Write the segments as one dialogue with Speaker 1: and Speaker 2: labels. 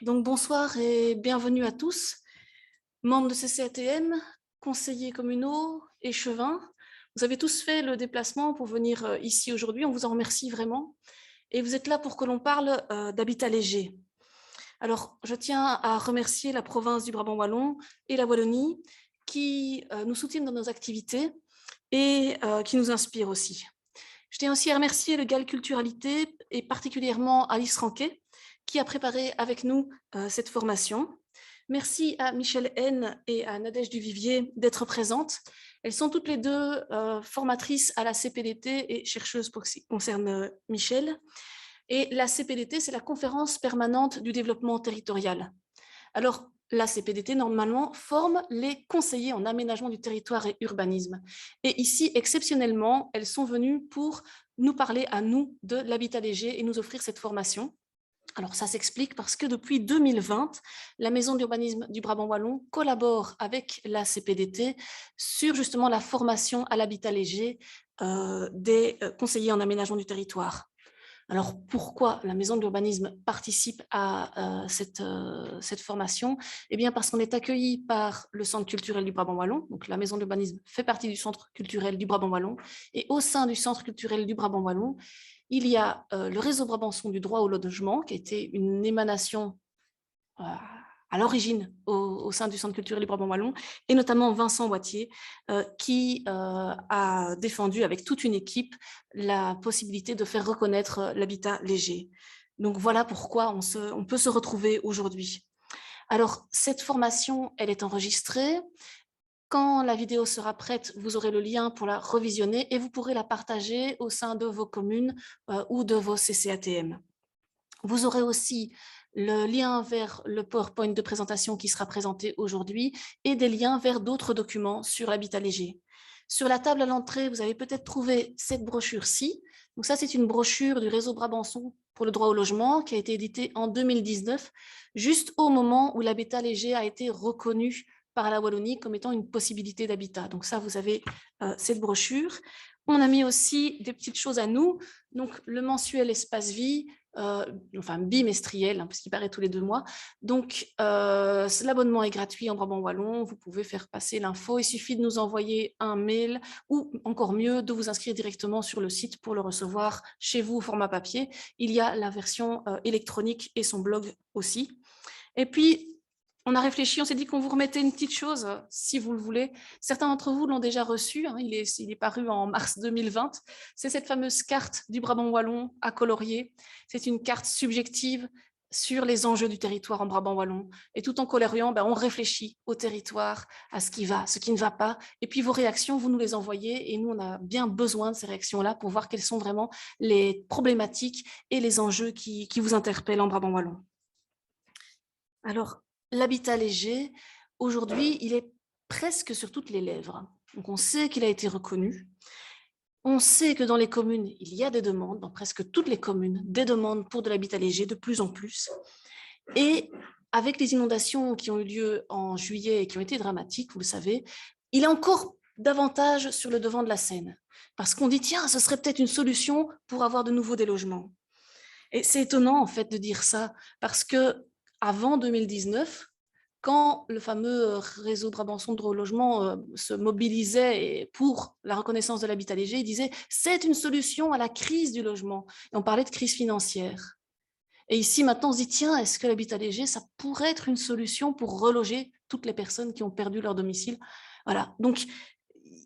Speaker 1: Donc bonsoir et bienvenue à tous, membres de CCATM, conseillers communaux, échevins. Vous avez tous fait le déplacement pour venir ici aujourd'hui, on vous en remercie vraiment. Et vous êtes là pour que l'on parle d'habitat léger. Alors, je tiens à remercier la province du Brabant wallon et la Wallonie qui nous soutiennent dans nos activités et qui nous inspirent aussi. Je tiens aussi à remercier le GAL Culturalité et particulièrement Alice Ranquet qui a préparé avec nous cette formation. Merci à Michel N et à Nadège Duvivier d'être présentes. Elles sont toutes les deux formatrices à la CPDT et chercheuses pour ce qui concerne Michel. Et la CPDT, c'est la conférence permanente du développement territorial. Alors, la CPDT, normalement, forme les conseillers en aménagement du territoire et urbanisme. Et ici, exceptionnellement, elles sont venues pour nous parler à nous de l'habitat léger et nous offrir cette formation. Alors, ça s'explique parce que depuis 2020, la Maison d'urbanisme du Brabant wallon collabore avec la CPDT sur justement la formation à l'habitat léger des conseillers en aménagement du territoire. Alors, pourquoi la Maison de l'urbanisme participe à cette formation? Eh bien, parce qu'on est accueilli par le Centre culturel du Brabant wallon. Donc, la Maison de l'urbanisme fait partie du Centre culturel du Brabant wallon. Et au sein du Centre culturel du Brabant wallon, il y a le réseau brabançon du droit au logement, qui a été une émanation à l'origine au sein du Centre culturel du Brabant wallon, et notamment Vincent Wattier, qui a défendu avec toute une équipe la possibilité de faire reconnaître l'habitat léger. Donc voilà pourquoi on peut se retrouver aujourd'hui. Alors, cette formation, elle est enregistrée. Quand la vidéo sera prête, vous aurez le lien pour la revisionner et vous pourrez la partager au sein de vos communes ou de vos CCATM. Vous aurez aussi le lien vers le PowerPoint de présentation qui sera présenté aujourd'hui et des liens vers d'autres documents sur l'habitat léger. Sur la table à l'entrée, vous avez peut-être trouvé cette brochure-ci. Donc ça, c'est une brochure du réseau Brabançon pour le droit au logement qui a été éditée en 2019, juste au moment où l'habitat léger a été reconnu par la Wallonie comme étant une possibilité d'habitat. Donc ça, vous avez cette brochure. On a mis aussi des petites choses à nous, donc le mensuel Espace Vie, enfin bimestriel, parce qu'il paraît tous les 2 mois. Donc, l'abonnement est gratuit en Brabant wallon, vous pouvez faire passer l'info, il suffit de nous envoyer un mail ou encore mieux, de vous inscrire directement sur le site pour le recevoir chez vous au format papier. Il y a la version électronique et son blog aussi. Et puis, on a réfléchi, on s'est dit qu'on vous remettait une petite chose, si vous le voulez. Certains d'entre vous l'ont déjà reçu, hein, il est paru en mars 2020. C'est cette fameuse carte du Brabant wallon à colorier. C'est une carte subjective sur les enjeux du territoire en Brabant wallon. Et tout en coloriant, on réfléchit au territoire, à ce qui va, ce qui ne va pas. Et puis vos réactions, vous nous les envoyez. Et nous, on a bien besoin de ces réactions-là pour voir quelles sont vraiment les problématiques et les enjeux qui vous interpellent en Brabant wallon. Alors, l'habitat léger, aujourd'hui, il est presque sur toutes les lèvres. Donc, on sait qu'il a été reconnu. On sait que dans les communes, il y a des demandes, dans presque toutes les communes, des demandes pour de l'habitat léger, de plus en plus. Et avec les inondations qui ont eu lieu en juillet et qui ont été dramatiques, vous le savez, il est encore davantage sur le devant de la scène. Parce qu'on dit, tiens, ce serait peut-être une solution pour avoir de nouveau des logements. Et c'est étonnant, en fait, de dire ça, parce que avant 2019, quand le fameux réseau Brabançon de relogement se mobilisait pour la reconnaissance de l'habitat léger, il disait « c'est une solution à la crise du logement ». Et on parlait de crise financière. Et ici, maintenant, on se dit « tiens, est-ce que l'habitat léger, ça pourrait être une solution pour reloger toutes les personnes qui ont perdu leur domicile ?» Voilà, donc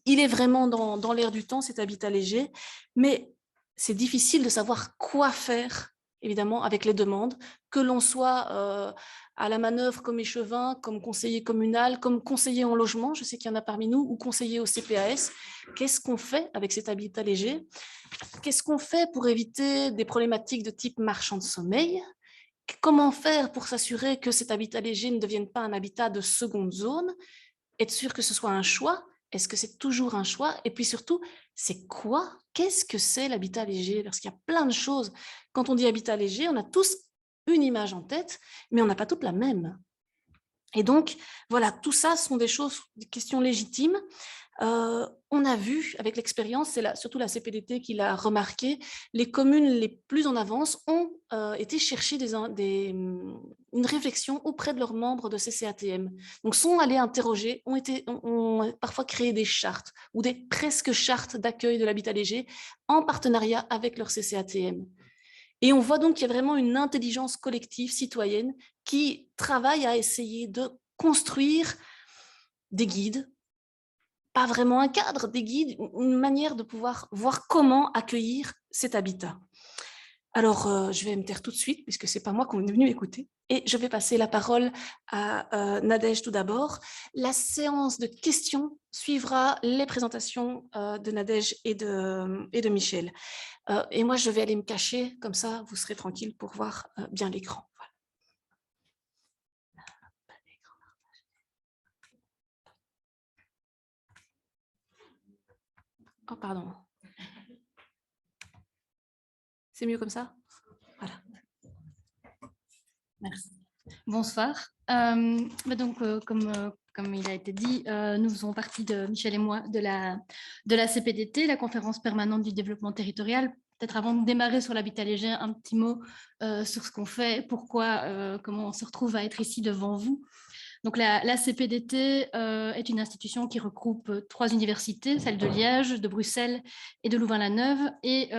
Speaker 1: il est vraiment dans l'air du temps, cet habitat léger, mais c'est difficile de savoir quoi faire, évidemment, avec les demandes, que l'on soit à la manœuvre comme échevin, comme conseiller communal, comme conseiller en logement, je sais qu'il y en a parmi nous, ou conseiller au CPAS. Qu'est-ce qu'on fait avec cet habitat léger? Qu'est-ce qu'on fait pour éviter des problématiques de type marchand de sommeil? Comment faire pour s'assurer que cet habitat léger ne devienne pas un habitat de seconde zone? Être sûr que ce soit un choix? Est-ce que c'est toujours un choix? Et puis surtout, c'est quoi? Qu'est-ce que c'est l'habitat léger? Parce qu'il y a plein de choses. Quand on dit habitat léger, on a tous une image en tête, mais on n'a pas toutes la même. Et donc, voilà, tout ça sont des choses, des questions légitimes. On a vu, avec l'expérience, c'est surtout la CPDT qui l'a remarqué, les communes les plus en avance ont été chercher une réflexion auprès de leurs membres de CCATM. Donc, sont allés interroger, ont parfois créé des chartes ou des presque chartes d'accueil de l'habitat léger en partenariat avec leur CCATM. Et on voit donc qu'il y a vraiment une intelligence collective citoyenne qui travaille à essayer de construire des guides, pas vraiment un cadre, des guides, une manière de pouvoir voir comment accueillir cet habitat. Alors, je vais me taire tout de suite, puisque ce n'est pas moi qu'on est venu écouter, et je vais passer la parole à Nadège tout d'abord. La séance de questions suivra les présentations de Nadège et de Michel. Et moi, je vais aller me cacher, comme ça, vous serez tranquille pour voir bien l'écran. Voilà. Oh, pardon. C'est mieux comme ça? Voilà.
Speaker 2: Merci. Bonsoir. Comme il a été dit, nous faisons partie Michel et moi de la CPDT, la conférence permanente du développement territorial. Peut-être avant de démarrer sur l'habitat léger, un petit mot sur ce qu'on fait, pourquoi, comment on se retrouve à être ici devant vous. Donc la CPDT est une institution qui regroupe 3 universités, celle de Liège, de Bruxelles et de Louvain-la-Neuve, et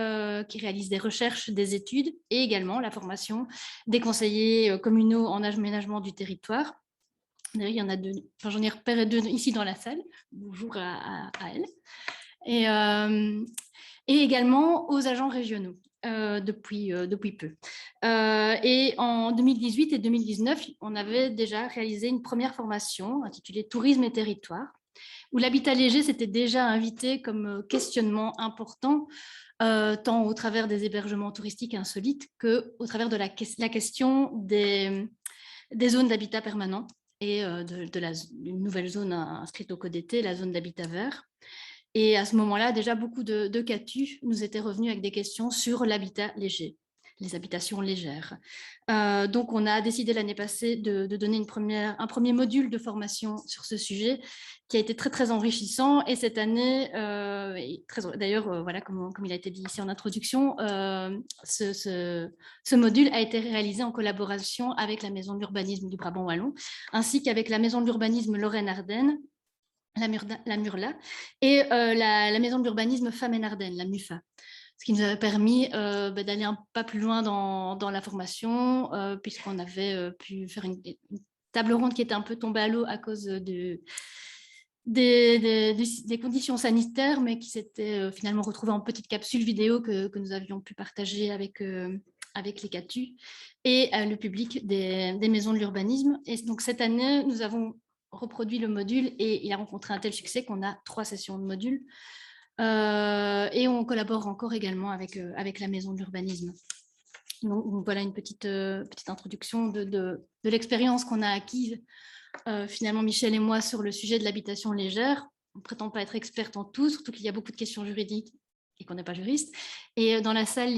Speaker 2: qui réalise des recherches, des études et également la formation des conseillers communaux en aménagement du territoire. D'ailleurs, il y en a 2, enfin, j'en ai repéré 2 ici dans la salle. Bonjour à elles. Et également aux agents régionaux. Depuis peu. Et en 2018 et 2019, on avait déjà réalisé une première formation intitulée « Tourisme et territoire », où l'habitat léger s'était déjà invité comme questionnement important, tant au travers des hébergements touristiques insolites qu'au travers de la question des zones d'habitat permanent et d'une nouvelle zone inscrite au code d'été, la zone d'habitat vert. Et à ce moment-là, déjà, beaucoup de CATU nous étaient revenus avec des questions sur l'habitat léger, les habitations légères. Donc, on a décidé l'année passée de donner un premier module de formation sur ce sujet qui a été très, très enrichissant. Et cette année, d'ailleurs, voilà, comme il a été dit ici en introduction, ce module a été réalisé en collaboration avec la Maison de l'urbanisme du Brabant Wallon, ainsi qu'avec la Maison de l'urbanisme Lorraine-Ardenne, la Murla, et la Maison de l'urbanisme Femmes et Ardennes, la MUFA, ce qui nous avait permis d'aller un pas plus loin dans la formation, puisqu'on avait pu faire une table ronde qui était un peu tombée à l'eau à cause des conditions sanitaires, mais qui s'était finalement retrouvée en petite capsule vidéo que nous avions pu partager avec les CATU et le public des maisons de l'urbanisme. Et donc cette année, nous avons reproduit le module et il a rencontré un tel succès qu'on a 3 sessions de module. Et on collabore encore également avec la Maison de l'urbanisme. Donc voilà une petite introduction de l'expérience qu'on a acquise finalement Michel et moi sur le sujet de l'habitation légère. On ne prétend pas être experte en tout, surtout qu'il y a beaucoup de questions juridiques et qu'on n'est pas juriste. Et dans la salle,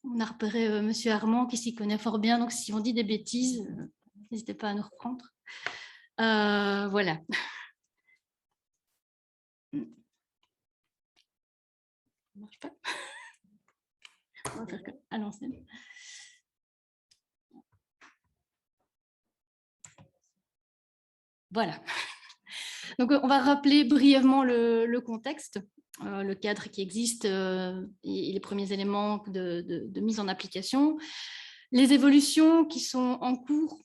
Speaker 2: on a repéré Monsieur Armand qui s'y connaît fort bien, donc si on dit des bêtises, n'hésitez pas à nous reprendre. Voilà. Ça ne marche pas. On va faire à l'ancienne. Voilà. Donc, on va rappeler brièvement le contexte, le cadre qui existe et les premiers éléments de mise en application, les évolutions qui sont en cours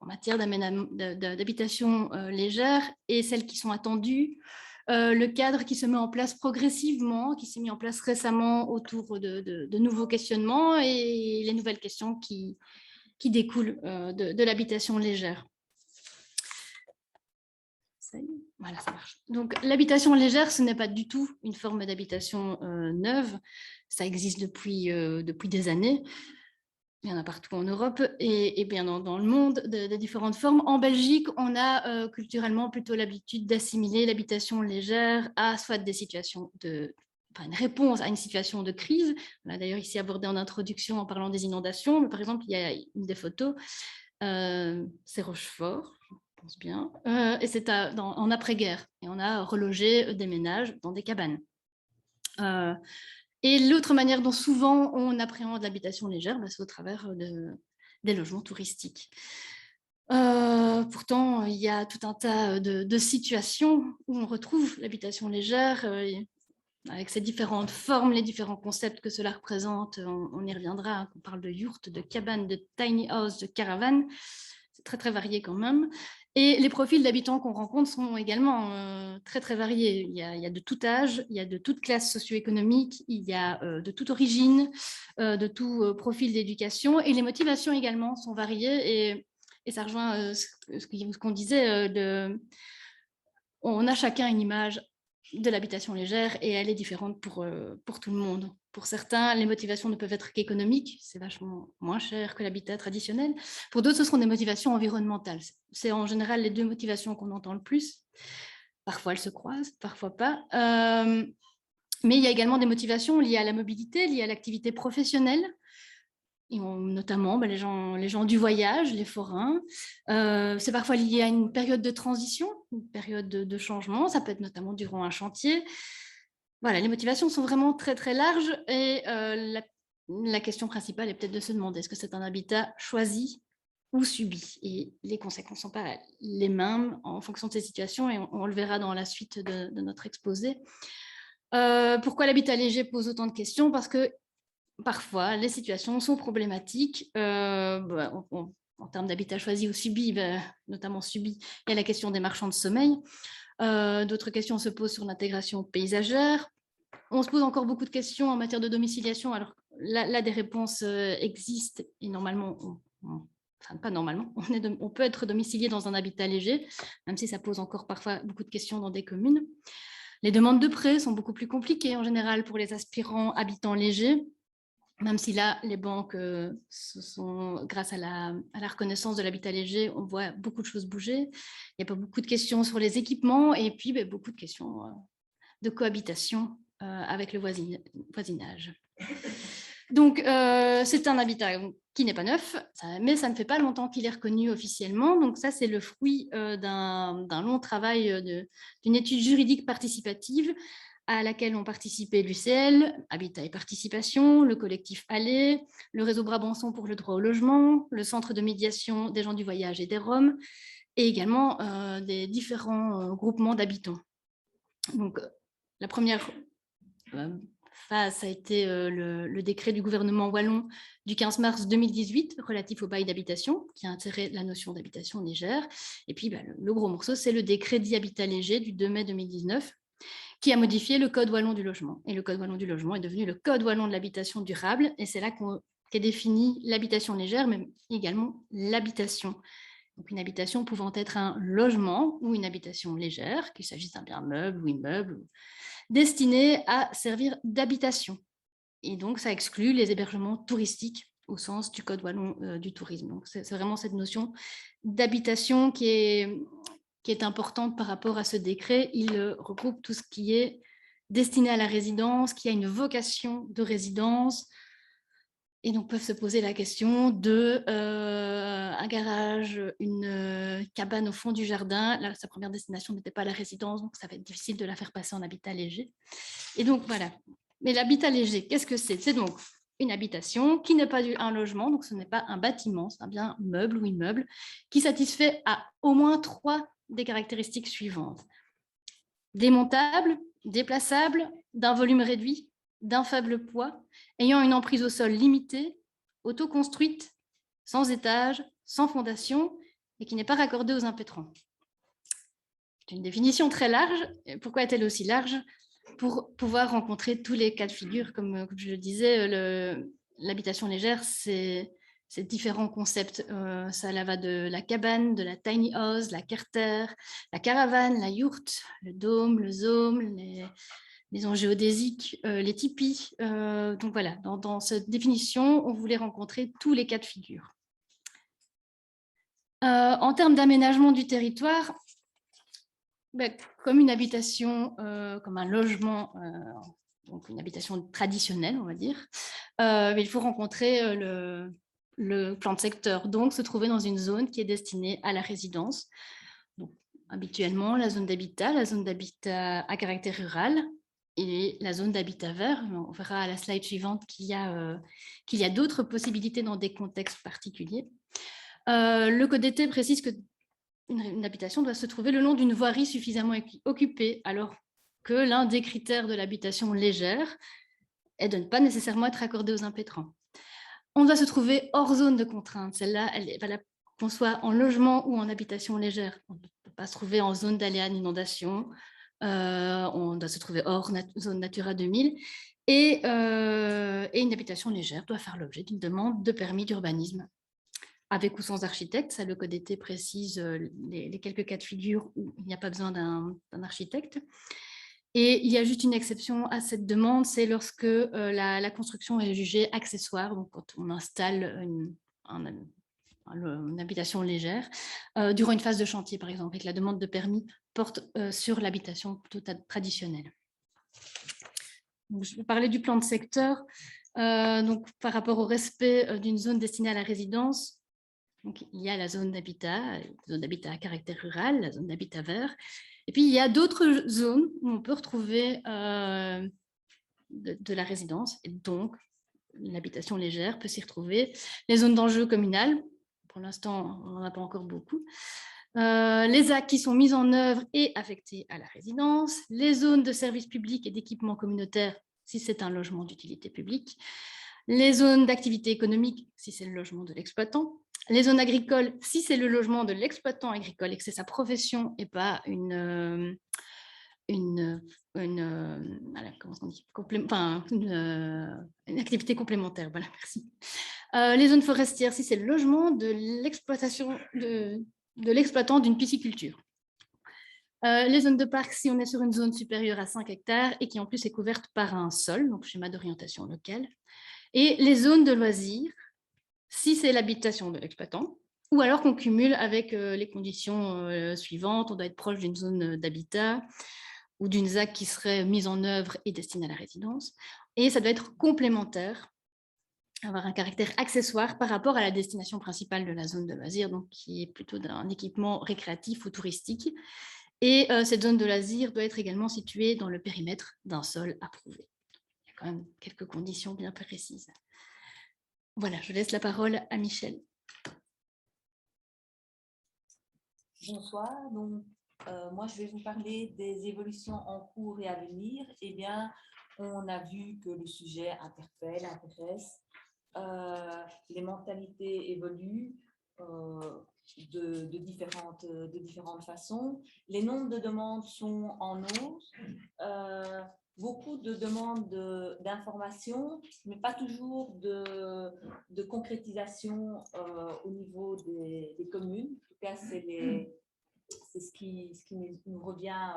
Speaker 2: en matière d'habitation légère et celles qui sont attendues, le cadre qui se met en place progressivement, qui s'est mis en place récemment autour de nouveaux questionnements et les nouvelles questions qui découlent de l'habitation légère. Voilà, ça marche. Donc, l'habitation légère, ce n'est pas du tout une forme d'habitation neuve. Ça existe depuis des années. Il y en a partout en Europe et bien dans le monde, de différentes formes. En Belgique, on a culturellement plutôt l'habitude d'assimiler l'habitation légère à soit des situations une réponse à une situation de crise. On l'a d'ailleurs ici abordé en introduction en parlant des inondations. Mais par exemple, il y a une des photos, c'est Rochefort, je pense bien, et c'est en après-guerre. Et on a relogé des ménages dans des cabanes. Et l'autre manière dont souvent on appréhende l'habitation légère, c'est au travers des logements touristiques. Pourtant, il y a tout un tas de situations où on retrouve l'habitation légère, avec ses différentes formes, les différents concepts que cela représente. On y reviendra, hein, on parle de yurt, de cabane, de tiny house, de caravane. C'est très, très varié quand même. Et les profils d'habitants qu'on rencontre sont également très, très variés. Il y a de tout âge, il y a de toute classe socio-économique, il y a de toute origine, de tout profil d'éducation. Et les motivations également sont variées. Et ça rejoint ce qu'on disait, on a chacun une image de l'habitation légère et elle est différente pour tout le monde. Pour certains, les motivations ne peuvent être qu'économiques, c'est vachement moins cher que l'habitat traditionnel. Pour d'autres, ce seront des motivations environnementales. C'est en général les deux motivations qu'on entend le plus. Parfois, elles se croisent, parfois pas. Mais il y a également des motivations liées à la mobilité, liées à l'activité professionnelle. Et notamment les gens du voyage, les forains. C'est parfois lié à une période de transition, une période de changement. Ça peut être notamment durant un chantier. Voilà, les motivations sont vraiment très, très larges. Et la question principale est peut-être de se demander, est-ce que c'est un habitat choisi ou subi? Et les conséquences ne sont pas les mêmes en fonction de ces situations. Et on le verra dans la suite de notre exposé. Pourquoi l'habitat léger pose autant de questions? Parce que parfois, les situations sont problématiques. En termes d'habitat choisi ou subi, notamment subi, il y a la question des marchands de sommeil. D'autres questions se posent sur l'intégration paysagère. On se pose encore beaucoup de questions en matière de domiciliation. Alors là des réponses existent et normalement, enfin pas normalement, on peut être domicilié dans un habitat léger, même si ça pose encore parfois beaucoup de questions dans des communes. Les demandes de prêts sont beaucoup plus compliquées en général pour les aspirants habitants légers. Même si là, les banques, grâce à la reconnaissance de l'habitat léger, on voit beaucoup de choses bouger. Il n'y a pas beaucoup de questions sur les équipements et puis beaucoup de questions de cohabitation avec le voisinage. Donc, c'est un habitat qui n'est pas neuf, mais ça ne fait pas longtemps qu'il est reconnu officiellement. Donc ça, c'est le fruit d'un long travail d'une étude juridique participative à laquelle ont participé l'UCL, Habitat et Participation, le collectif Aller, le réseau Brabançon pour le droit au logement, le centre de médiation des gens du voyage et des Roms, et également des différents groupements d'habitants. Donc, la première phase, ça a été le décret du gouvernement wallon du 15 mars 2018 relatif au bail d'habitation, qui a inséré la notion d'habitation légère. Et puis, le gros morceau, c'est le décret dit habitat léger du 2 mai 2019, qui a modifié le Code wallon du logement. Et le Code wallon du logement est devenu le Code wallon de l'habitation durable. Et c'est là qu'est définie l'habitation légère, mais également l'habitation. Donc une habitation pouvant être un logement ou une habitation légère, qu'il s'agisse d'un bien meuble ou immeuble, destiné à servir d'habitation. Et donc, ça exclut les hébergements touristiques au sens du Code wallon du tourisme. Donc, c'est vraiment cette notion d'habitation qui est importante par rapport à ce décret. Il regroupe tout ce qui est destiné à la résidence, qui a une vocation de résidence. Et donc, peuvent se poser la question de un garage, une cabane au fond du jardin. Là, sa première destination n'était pas la résidence, donc ça va être difficile de la faire passer en habitat léger. Et donc, voilà. Mais l'habitat léger, qu'est-ce que c'est? C'est donc une habitation qui n'est pas un logement, donc ce n'est pas un bâtiment, c'est un bien meuble ou immeuble, qui satisfait à au moins 3 des caractéristiques suivantes. Démontable, déplaçable, d'un volume réduit, d'un faible poids, ayant une emprise au sol limitée, auto-construite, sans étage, sans fondation, et qui n'est pas raccordée aux impétrants. C'est une définition très large. Pourquoi est-elle aussi large? Pour pouvoir rencontrer tous les cas de figure, comme je le disais, l'habitation légère, c'est différents concepts. Ça va de la cabane, de la tiny house, la carter, la caravane, la yourte, le dôme, le zôme, les maisons géodésiques, les tipis. Donc voilà, dans cette définition, on voulait rencontrer tous les cas de figure. En termes d'aménagement du territoire, comme une habitation, comme un logement, donc une habitation traditionnelle, on va dire, il faut rencontrer le plan de secteur, donc se trouver dans une zone qui est destinée à la résidence. Donc, habituellement, la zone d'habitat à caractère rural, et la zone d'habitat vert. On verra à la slide suivante qu'il y a d'autres possibilités dans des contextes particuliers. Le code d'été précise qu'une habitation doit se trouver le long d'une voirie suffisamment occupée, alors que l'un des critères de l'habitation légère est de ne pas nécessairement être accordé aux impétrants. On doit se trouver hors zone de contrainte. Celle-là, elle est valable qu'on soit en logement ou en habitation légère. On ne peut pas se trouver en zone d'aléa d'inondation. On doit se trouver hors zone Natura 2000. Et une habitation légère doit faire l'objet d'une demande de permis d'urbanisme, avec ou sans architecte. Ça, le code d'été précise les quelques cas de figure où il n'y a pas besoin d'un architecte. Et il y a juste une exception à cette demande, c'est lorsque la construction est jugée accessoire, donc quand on installe une habitation légère, durant une phase de chantier, par exemple, et que la demande de permis porte sur l'habitation plutôt traditionnelle. Donc, je vais parler du plan de secteur. Donc, par rapport au respect d'une zone destinée à la résidence, donc, il y a la zone d'habitat à caractère rural, la zone d'habitat vert. Et puis, il y a d'autres zones où on peut retrouver de la résidence, et donc l'habitation légère peut s'y retrouver. Les zones d'enjeu communal, pour l'instant, on n'en a pas encore beaucoup. Les actes qui sont mis en œuvre et affectés à la résidence, les zones de services publics et d'équipements communautaires, si c'est un logement d'utilité publique, les zones d'activité économique, si c'est le logement de l'exploitant, les zones agricoles, si c'est le logement de l'exploitant agricole et que c'est sa profession et pas une activité complémentaire. Voilà, merci. Les zones forestières, si c'est le logement de l'exploitation de l'exploitant d'une pisciculture. Les zones de parc, si on est sur une zone supérieure à 5 hectares et qui en plus est couverte par un sol, donc schéma d'orientation locale. Et les zones de loisirs, si c'est l'habitation de l'exploitant, ou alors qu'on cumule avec les conditions suivantes, on doit être proche d'une zone d'habitat ou d'une ZAC qui serait mise en œuvre et destinée à la résidence, et ça doit être complémentaire, avoir un caractère accessoire par rapport à la destination principale de la zone de loisirs, donc qui est plutôt d'un équipement récréatif ou touristique. Et cette zone de loisirs doit être également située dans le périmètre d'un sol approuvé. Il y a quand même quelques conditions bien précises. Voilà, je laisse la parole à Michel.
Speaker 3: Bonsoir, donc moi je vais vous parler des évolutions en cours et à venir. Eh bien, on a vu que le sujet interpelle, intéresse, les mentalités évoluent de différentes façons. Les nombres de demandes sont en hausse. Beaucoup de demandes d'informations, mais pas toujours de concrétisation au niveau des communes. En tout cas, c'est ce qui nous revient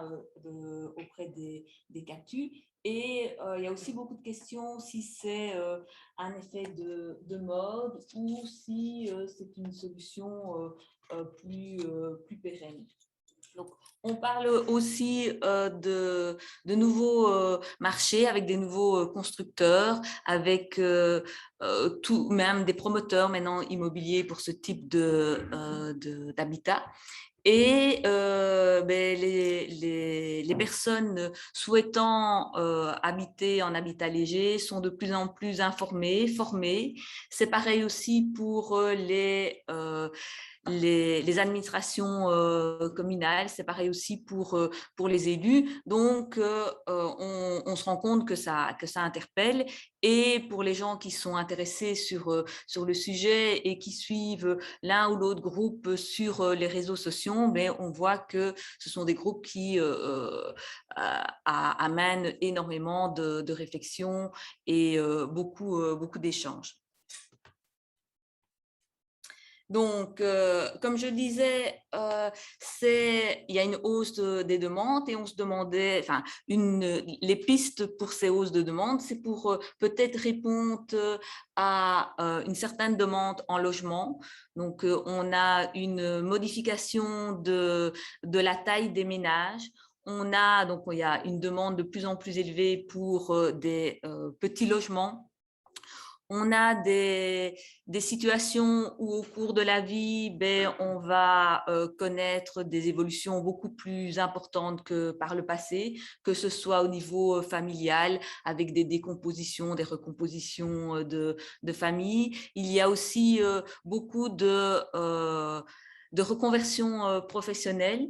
Speaker 3: auprès des CATU. Et il y a aussi beaucoup de questions si c'est un effet de mode ou si c'est une solution plus pérenne. Donc, on parle aussi de nouveaux marchés avec des nouveaux constructeurs, avec même des promoteurs maintenant immobiliers pour ce type d'habitat. Et les personnes souhaitant habiter en habitat léger sont de plus en plus informées, formées. C'est pareil aussi pour les administrations communales, c'est pareil aussi pour les élus. Donc, on se rend compte que ça interpelle. Et pour les gens qui sont intéressés sur le sujet et qui suivent l'un ou l'autre groupe sur les réseaux sociaux, ben, on voit que ce sont des groupes qui amènent énormément de réflexions et beaucoup d'échanges. Donc, comme je disais, il y a une hausse des demandes et on se demandait, enfin, les pistes pour ces hausses de demandes, c'est pour peut-être répondre à une certaine demande en logement. Donc, on a une modification de la taille des ménages. Donc, il y a une demande de plus en plus élevée pour des petits logements. On a des situations où au cours de la vie, on va connaître des évolutions beaucoup plus importantes que par le passé, que ce soit au niveau familial, avec des décompositions, des recompositions de famille. Il y a aussi beaucoup de reconversions professionnelles.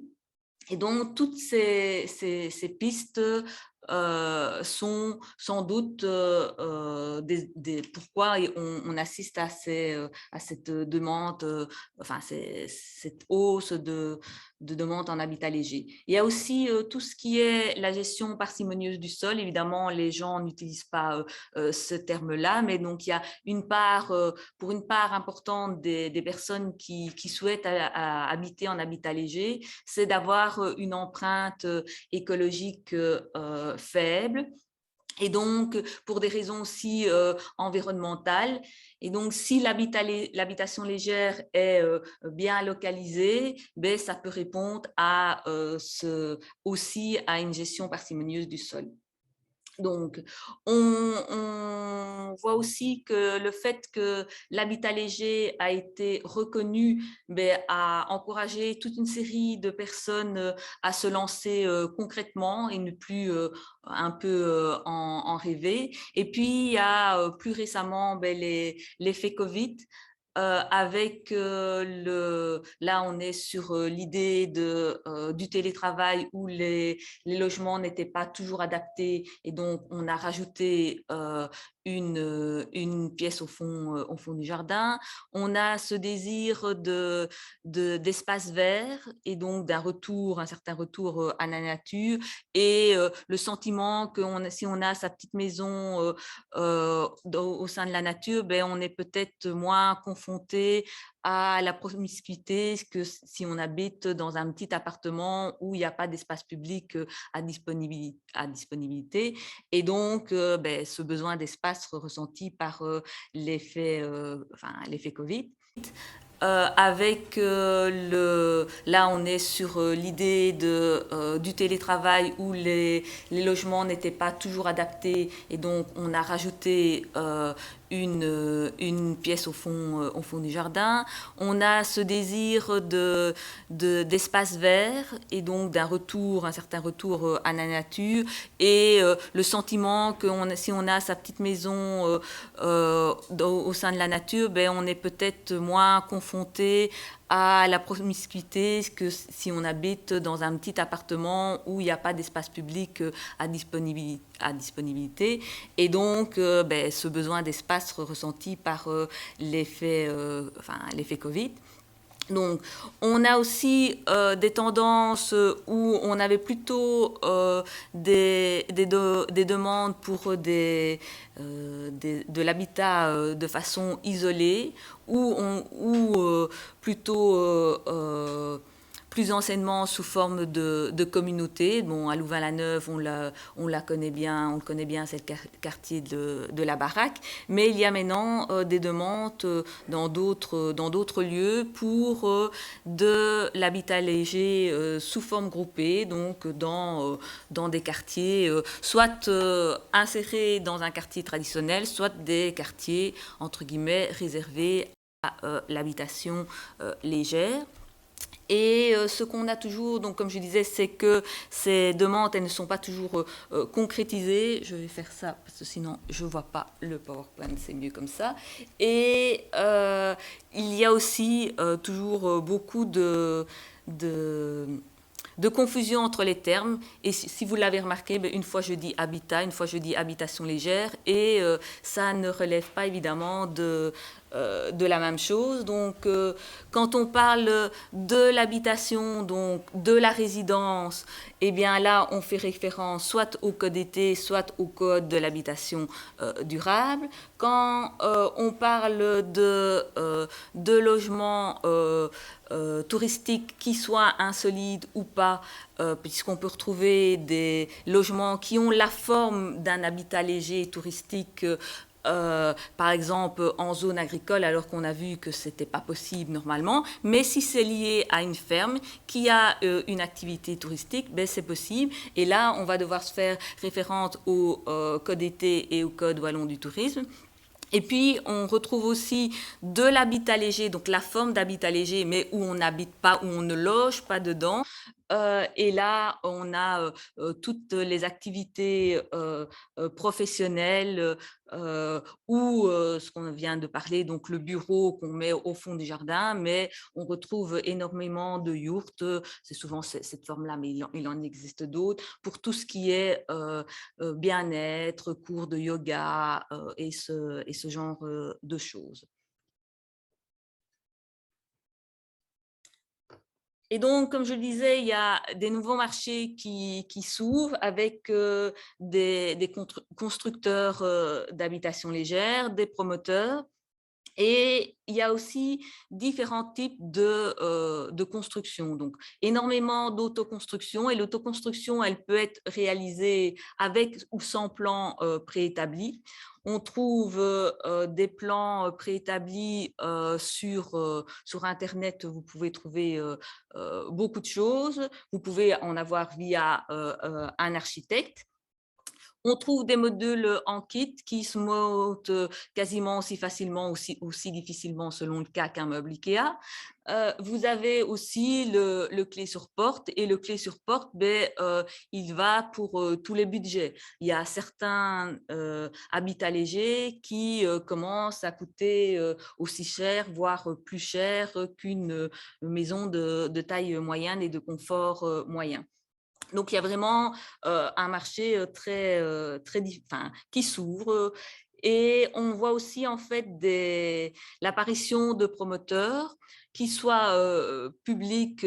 Speaker 3: Et donc, toutes ces pistes sont sans doute pourquoi on assiste à cette demande, enfin, cette hausse de demande en habitat léger. Il y a aussi tout ce qui est la gestion parcimonieuse du sol. Évidemment, les gens n'utilisent pas ce terme-là, mais donc il y a une part, pour une part importante des personnes qui souhaitent habiter en habitat léger, c'est d'avoir une empreinte écologique faible. Et donc, pour des raisons aussi environnementales. Et donc, si l'habitation légère est bien localisée, ça peut répondre à, aussi à une gestion parcimonieuse du sol. Donc, on voit aussi que le fait que l'habitat léger a été reconnu a encouragé toute une série de personnes à se lancer concrètement et ne plus un peu en rêver. Et puis, il y a plus récemment l'effet Covid. Avec là on est sur l'idée du télétravail où les logements n'étaient pas toujours adaptés et donc on a rajouté une pièce au fond du jardin. On a ce désir d'espace vert et donc un certain retour à la nature et le sentiment que si on a sa petite maison au sein de la nature, on est peut-être moins confronté à la promiscuité que si on habite dans un petit appartement où il n'y a pas d'espace public à disponibilité. Et donc, ce besoin d'espace ressenti par l'effet Covid. Avec là on est sur l'idée du télétravail où les logements n'étaient pas toujours adaptés et donc on a rajouté une pièce au fond du jardin. On a ce désir d'espace vert et donc un certain retour à la nature et le sentiment que si on a sa petite maison au sein de la nature, on est peut-être moins confronté à la promiscuité que si on habite dans un petit appartement où il n'y a pas d'espace public à disponibilité. Et donc, ce besoin d'espace ressenti par l'effet Covid. Donc, on a aussi des tendances où on avait plutôt des demandes pour de l'habitat de façon isolée, ou plutôt plus anciennement sous forme de communauté. Bon, à Louvain-la-Neuve, on la connaît bien, on connaît bien, c'est le quartier de la Baraque, mais il y a maintenant des demandes dans d'autres lieux pour de l'habitat léger sous forme groupée, donc dans des quartiers, soit insérés dans un quartier traditionnel, soit des quartiers, entre guillemets, réservés à l'habitation légère. Et ce qu'on a toujours, donc comme je disais, c'est que ces demandes, elles ne sont pas toujours concrétisées. Je vais faire ça parce que sinon je ne vois pas le PowerPoint, c'est mieux comme ça. Et il y a aussi toujours beaucoup de confusion entre les termes. Et si vous l'avez remarqué, une fois je dis habitat, une fois je dis habitation légère, et ça ne relève pas évidemment de la même chose. Donc, quand on parle de l'habitation, donc de la résidence, eh bien là, on fait référence soit au code été, soit au code de l'habitation durable. Quand on parle de logements touristiques qui soient insolites ou pas, puisqu'on peut retrouver des logements qui ont la forme d'un habitat léger touristique, par exemple en zone agricole, alors qu'on a vu que ce n'était pas possible normalement, mais si c'est lié à une ferme qui a une activité touristique, c'est possible. Et là, on va devoir se faire référence au code été et au code wallon du tourisme. Et puis, on retrouve aussi de l'habitat léger, donc la forme d'habitat léger, mais où on n'habite pas, où on ne loge pas dedans. Et là, on a toutes les activités professionnelles ou ce qu'on vient de parler, donc le bureau qu'on met au fond du jardin, mais on retrouve énormément de yourtes. C'est souvent cette forme-là, mais il en existe d'autres, pour tout ce qui est bien-être, cours de yoga et ce genre de choses. Et donc, comme je le disais, il y a des nouveaux marchés qui s'ouvrent avec des constructeurs d'habitations légères, des promoteurs. Et il y a aussi différents types de construction, donc énormément d'autoconstruction. Et l'autoconstruction, elle peut être réalisée avec ou sans plan préétabli. On trouve des plans préétablis sur Internet. Vous pouvez trouver beaucoup de choses. Vous pouvez en avoir via un architecte. On trouve des modules en kit qui se montent quasiment aussi facilement, aussi difficilement selon le cas qu'un meuble Ikea. Vous avez aussi le clé sur porte, et le clé sur porte, il va pour tous les budgets. Il y a certains habitats légers qui commencent à coûter aussi cher, voire plus cher qu'une maison de taille moyenne et de confort moyen. Donc, il y a vraiment un marché qui s'ouvre. Et on voit aussi en fait l'apparition de promoteurs, qui soient publics,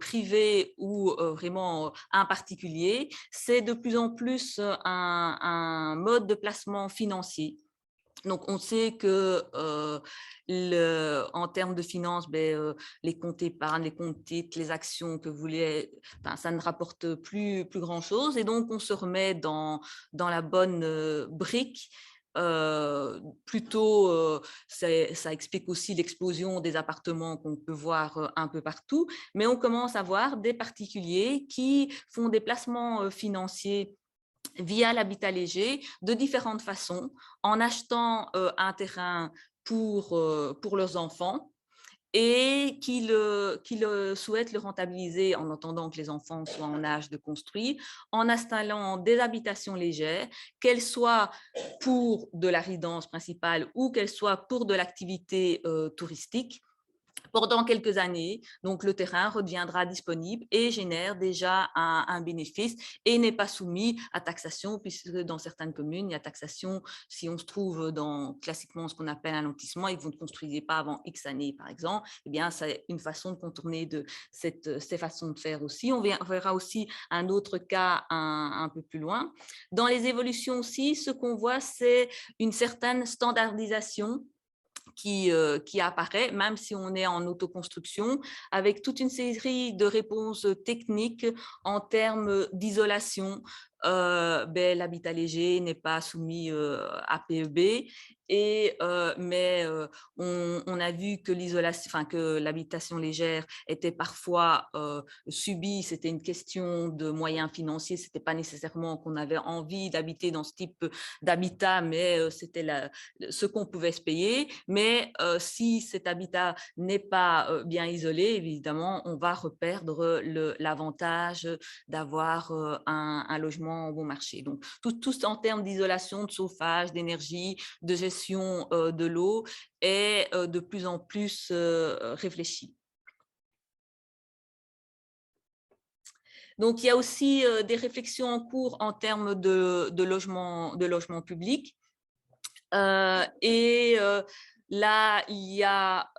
Speaker 3: privés ou vraiment un particulier. C'est de plus en plus un mode de placement financier. Donc, on sait que en termes de finances, les comptes épargne, les comptes titres, les actions que vous voulez, ça ne rapporte plus grand-chose. Et donc, on se remet dans la bonne brique. Plutôt, ça explique aussi l'explosion des appartements qu'on peut voir un peu partout. Mais on commence à voir des particuliers qui font des placements financiers via l'habitat léger de différentes façons, en achetant un terrain pour leurs enfants, et qui souhaitent le rentabiliser en attendant que les enfants soient en âge de construire, en installant des habitations légères, qu'elles soient pour de la résidence principale ou qu'elles soient pour de l'activité touristique. Pendant quelques années, donc le terrain redeviendra disponible et génère déjà un bénéfice et n'est pas soumis à taxation, puisque dans certaines communes, il y a taxation si on se trouve dans classiquement ce qu'on appelle un lotissement et que vous ne construisez pas avant X années, par exemple. Eh bien, c'est une façon de contourner ces façons de faire aussi. On verra aussi un autre cas un peu plus loin. Dans les évolutions aussi, ce qu'on voit, c'est une certaine standardisation qui apparaît, même si on est en autoconstruction, avec toute une série de réponses techniques en termes d'isolation. L'habitat léger n'est pas soumis à PEB, mais on a vu que que l'habitation légère était parfois subie. C'était une question de moyens financiers. C'était pas nécessairement qu'on avait envie d'habiter dans ce type d'habitat, mais c'était ce qu'on pouvait se payer. Mais si cet habitat n'est pas bien isolé, évidemment, on va reperdre l'avantage d'avoir un logement bon marché. Donc, tout en termes d'isolation, de chauffage, d'énergie, de gestion de l'eau est de plus en plus réfléchi. Donc, il y a aussi des réflexions en cours en termes de logement public. Là, il y a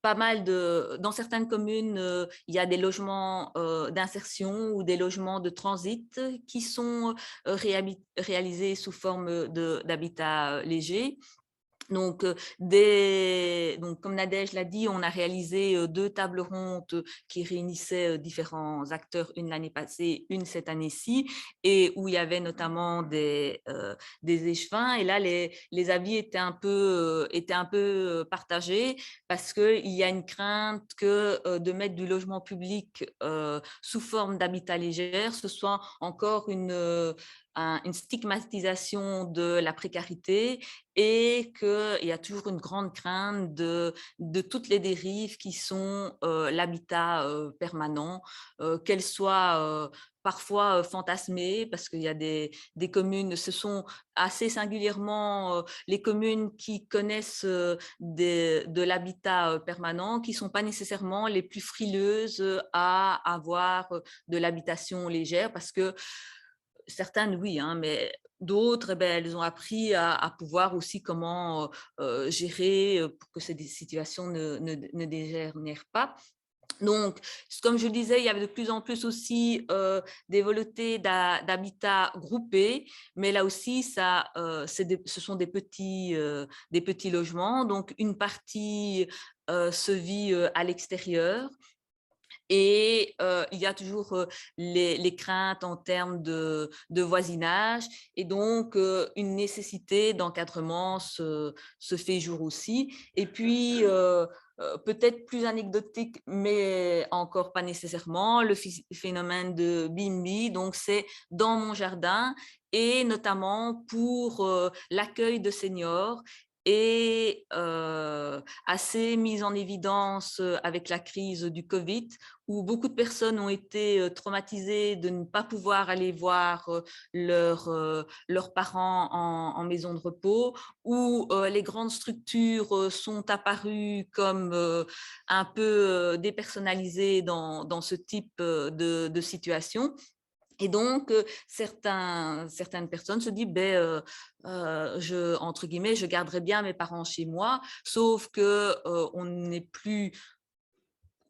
Speaker 3: pas mal dans certaines communes, il y a des logements d'insertion ou des logements de transit qui sont réalisés sous forme d'habitat léger. Donc, comme Nadège l'a dit, on a réalisé 2 tables rondes qui réunissaient différents acteurs, une l'année passée, une cette année-ci, et où il y avait notamment des échevins. Et là, les avis étaient un peu partagés, parce qu'il y a une crainte que de mettre du logement public sous forme d'habitat légère, ce soit encore une stigmatisation de la précarité et qu'il y a toujours une grande crainte de toutes les dérives qui sont l'habitat permanent, qu'elles soient parfois fantasmées, parce qu'il y a des communes, ce sont assez singulièrement les communes qui connaissent de l'habitat permanent, qui ne sont pas nécessairement les plus frileuses à avoir de l'habitation légère, parce que certaines, oui, hein, mais d'autres, eh ben, elles ont appris à pouvoir aussi comment gérer pour que ces situations ne dégénèrent pas. Donc, comme je le disais, il y avait de plus en plus aussi des volontés d'habitat groupé, mais là aussi, ce sont des petits logements. Donc, une partie se vit à l'extérieur. Et il y a toujours les craintes en termes de voisinage, et donc une nécessité d'encadrement se fait jour aussi. Et puis, peut-être plus anecdotique, mais encore pas nécessairement, le phénomène de Bimbi, donc c'est dans mon jardin, et notamment pour l'accueil de seniors, et assez mise en évidence avec la crise du Covid, où beaucoup de personnes ont été traumatisées de ne pas pouvoir aller voir leurs parents en maison de repos, où les grandes structures sont apparues comme un peu dépersonnalisées dans ce type de situation. Et donc, certaines personnes se disent, entre guillemets, je garderai bien mes parents chez moi, sauf qu'on n'est plus,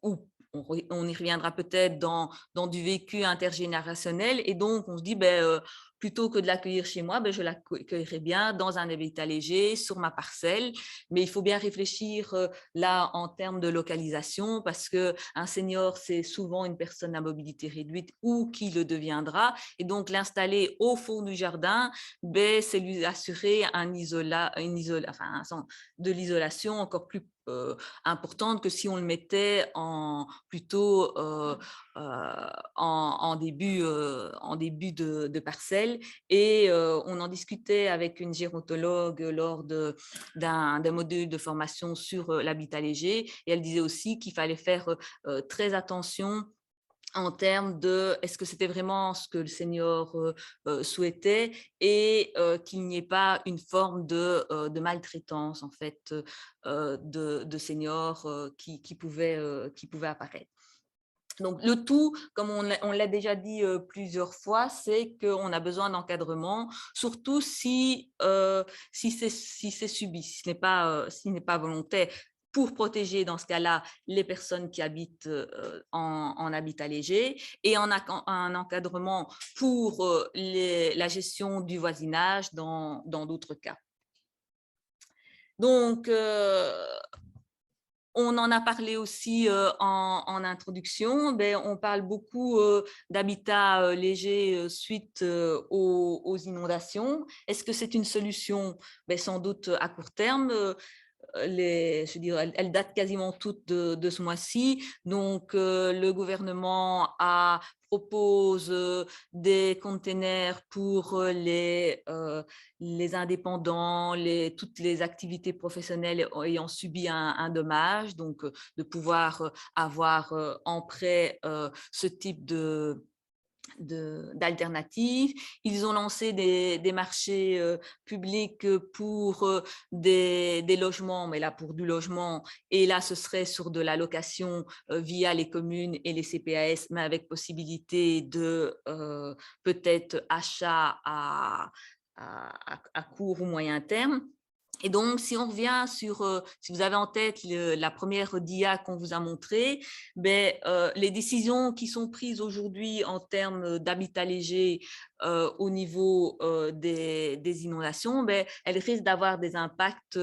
Speaker 3: ou on y reviendra peut-être dans du vécu intergénérationnel, et donc on se dit, plutôt que de l'accueillir chez moi, je l'accueillerai bien dans un habitat léger, sur ma parcelle. Mais il faut bien réfléchir là en termes de localisation, parce qu'un senior, c'est souvent une personne à mobilité réduite ou qui le deviendra, et donc l'installer au fond du jardin, c'est lui assurer de l'isolation encore plus importante que si on le mettait plutôt en début de parcelle. Et on en discutait avec une gérontologue lors d'un module de formation sur l'habitat léger, et elle disait aussi qu'il fallait faire très attention en termes de est-ce que c'était vraiment ce que le senior souhaitait, et qu'il n'y ait pas une forme de maltraitance en fait de seniors qui pouvait apparaître. Donc, le tout, comme on l'a déjà dit plusieurs fois, c'est qu'on a besoin d'encadrement, surtout si c'est subi, si ce n'est pas volontaire, pour protéger, dans ce cas-là, les personnes qui habitent en habitat léger, et un encadrement pour la gestion du voisinage dans d'autres cas. Donc, on en a parlé aussi en introduction. On parle beaucoup d'habitat léger suite aux inondations. Est-ce que c'est une solution? Sans doute à court terme. Elles datent quasiment toutes de ce mois-ci. Donc, le gouvernement propose des containers pour les indépendants, toutes les activités professionnelles ayant subi un dommage. Donc, de pouvoir avoir en prêt ce type d'alternatives. Ils ont lancé des marchés publics pour des logements, mais là pour du logement, et là ce serait sur de la location via les communes et les CPAS, mais avec possibilité de peut-être achat à court ou moyen terme. Et donc, si on revient sur, si vous avez en tête la première dia qu'on vous a montrée, les décisions qui sont prises aujourd'hui en termes d'habitat léger au niveau des inondations, elles risquent d'avoir des impacts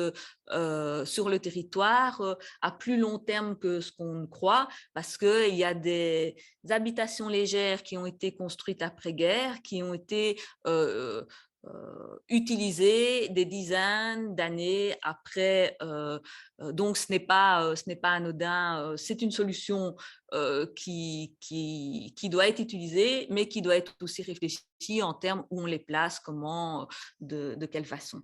Speaker 3: sur le territoire à plus long terme que ce qu'on ne croit, parce qu'il y a des habitations légères qui ont été construites après-guerre, qui ont été utilisé des dizaines d'années après. Donc, ce n'est pas anodin. C'est une solution qui doit être utilisée, mais qui doit être aussi réfléchie en termes où on les place, comment, de quelle façon.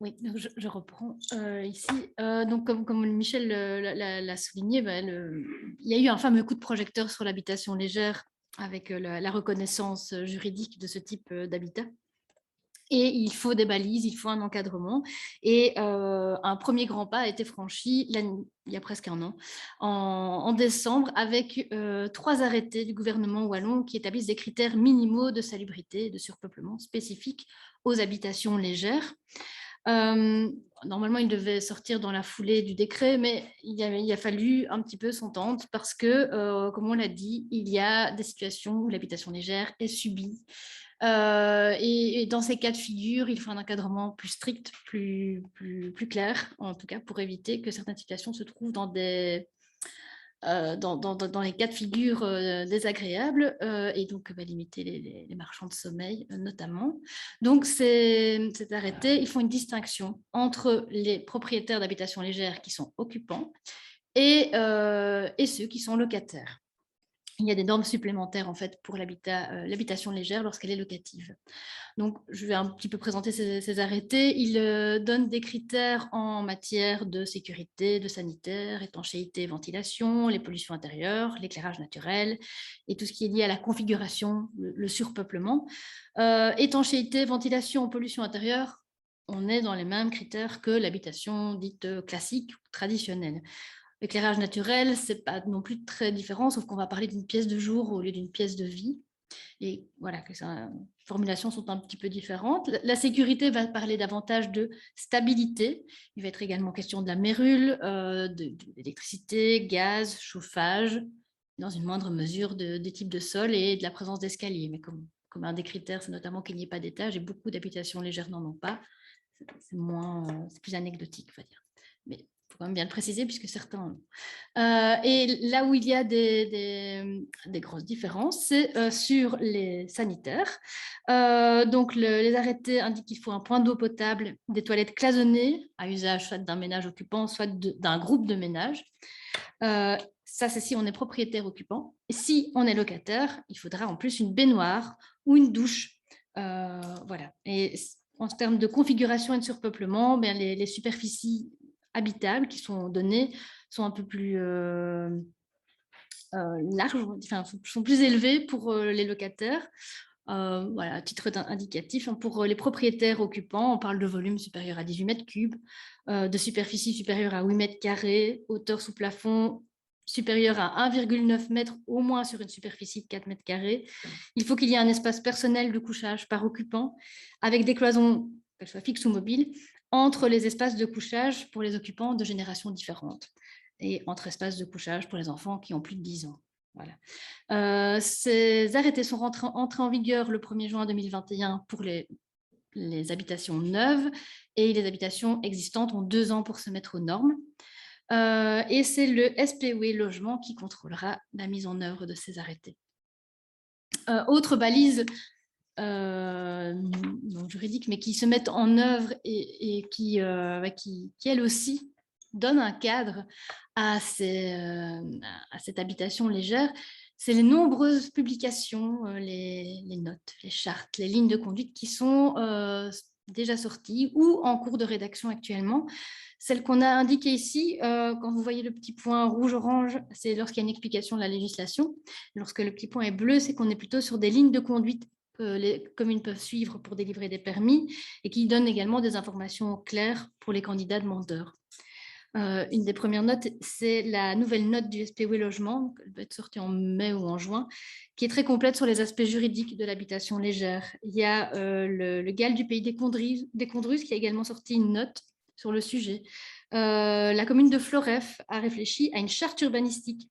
Speaker 2: Oui, donc je reprends ici. Donc, comme Michel l'a souligné, il y a eu un fameux coup de projecteur sur l'habitation légère avec la reconnaissance juridique de ce type d'habitat. Et il faut des balises, il faut un encadrement. Et un premier grand pas a été franchi il y a presque un an, en décembre, avec 3 arrêtés du gouvernement wallon qui établissent des critères minimaux de salubrité et de surpeuplement spécifiques aux habitations légères. Normalement, il devait sortir dans la foulée du décret, mais il a fallu un petit peu s'entendre parce que, comme on l'a dit, il y a des situations où l'habitation légère est subie. Et dans ces cas de figure, il faut un encadrement plus strict, plus clair, en tout cas, pour éviter que certaines situations se trouvent dans les cas de figure désagréables et donc limiter les marchands de sommeil notamment. Donc, cet arrêté, ils font une distinction entre les propriétaires d'habitations légères qui sont occupants et ceux qui sont locataires. Il y a des normes supplémentaires en fait pour l'habitation légère lorsqu'elle est locative. Donc, je vais un petit peu présenter ces arrêtés. Ils donnent des critères en matière de sécurité, de sanitaire, étanchéité, ventilation, les pollutions intérieures, l'éclairage naturel et tout ce qui est lié à la configuration, le surpeuplement. Étanchéité, ventilation, pollution intérieure, on est dans les mêmes critères que l'habitation dite classique ou traditionnelle. L'éclairage naturel, ce n'est pas non plus très différent, sauf qu'on va parler d'une pièce de jour au lieu d'une pièce de vie. Et voilà, que les formulations sont un petit peu différentes. La sécurité va parler davantage de stabilité. Il va être également question de la mérule, d'électricité, gaz, chauffage, dans une moindre mesure des types de sol et de la présence d'escaliers. Mais comme un des critères, c'est notamment qu'il n'y ait pas d'étage et beaucoup d'habitations légères n'en ont pas. C'est plus anecdotique, on va dire. Mais il faut quand même bien le préciser puisque certains en ont. Et là où il y a des grosses différences, c'est sur les sanitaires. Donc, les arrêtés indiquent qu'il faut un point d'eau potable, des toilettes cloisonnées à usage soit d'un ménage occupant, soit d'un groupe de ménage. Ça, c'est si on est propriétaire occupant. Et si on est locataire, il faudra en plus une baignoire ou une douche. Voilà. Et en termes de configuration et de surpeuplement, bien, les superficies habitables qui sont données sont un peu plus larges, enfin, sont plus élevées pour les locataires. Voilà, à titre indicatif, pour les propriétaires occupants, on parle de volume supérieur à 18 mètres cubes, de superficie supérieure à 8 mètres carrés, hauteur sous plafond supérieure à 1,9 mètre au moins sur une superficie de 4 mètres carrés. Il faut qu'il y ait un espace personnel de couchage par occupant avec des cloisons, qu'elles soient fixes ou mobiles, entre les espaces de couchage pour les occupants de générations différentes et entre espaces de couchage pour les enfants qui ont plus de 10 ans. Voilà. Ces arrêtés sont entrés en vigueur le 1er juin 2021 pour les habitations neuves et les habitations existantes ont 2 ans pour se mettre aux normes. Et c'est le SPOE Logement qui contrôlera la mise en œuvre de ces arrêtés. Autre balise non juridique, mais qui se mettent en œuvre et qui elles aussi, donnent un cadre à cette habitation légère, c'est les nombreuses publications, les notes, les chartes, les lignes de conduite qui sont déjà sorties ou en cours de rédaction actuellement. Celle qu'on a indiquée ici, quand vous voyez le petit point rouge-orange, c'est lorsqu'il y a une explication de la législation. Lorsque le petit point est bleu, c'est qu'on est plutôt sur des lignes de conduite que les communes peuvent suivre pour délivrer des permis et qui donnent également des informations claires pour les candidats demandeurs. Une des premières notes, c'est la nouvelle note du SPOE Logement, elle va être sortie en mai ou en juin, qui est très complète sur les aspects juridiques de l'habitation légère. Il y a le GAL du pays des Condrus qui a également sorti une note sur le sujet. La commune de Floreffe a réfléchi à une charte urbanistique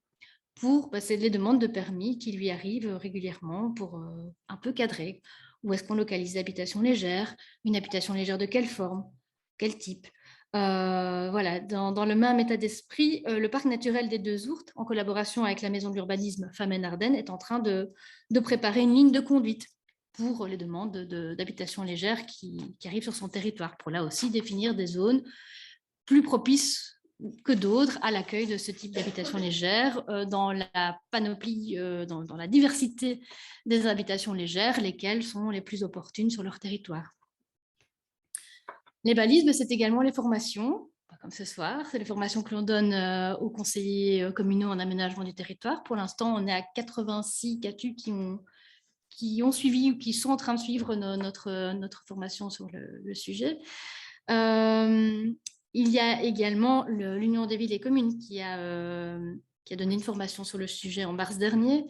Speaker 2: pour passer les demandes de permis qui lui arrivent régulièrement pour un peu cadrer. Où est-ce qu'on localise l'habitation légère? Une habitation légère de quelle forme? Quel type? Voilà, dans le même état d'esprit, le parc naturel des Deux Ourtes, en collaboration avec la maison de l'urbanisme Famenne-Ardenne, est en train de préparer une ligne de conduite pour les demandes d'habitation légère qui arrivent sur son territoire, pour là aussi définir des zones plus propices que d'autres à l'accueil de ce type d'habitation légère, dans la panoplie, dans la diversité des habitations légères, lesquelles sont les plus opportunes sur leur territoire. Les balises, c'est également les formations, comme ce soir, c'est les formations que l'on donne aux conseillers communaux en aménagement du territoire. Pour l'instant, on est à 86 CATU qui ont suivi ou qui sont en train de suivre notre formation sur le sujet. Il y a également l'Union des villes et communes qui a donné une formation sur le sujet en mars dernier,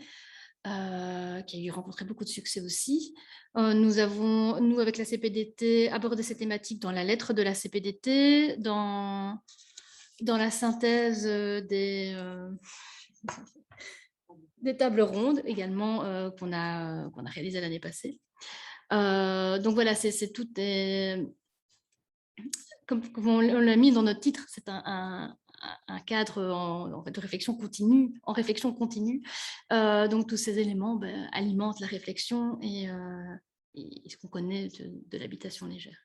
Speaker 2: qui a eu rencontré beaucoup de succès aussi. Nous avons, nous, avec la CPDT, abordé ces thématiques dans la lettre de la CPDT, dans la synthèse des tables rondes également qu'on a réalisées l'année passée. Donc voilà, c'est tout comme on l'a mis dans notre titre, c'est un cadre de réflexion continue, donc tous ces éléments alimentent la réflexion et ce qu'on connaît de l'habitation légère.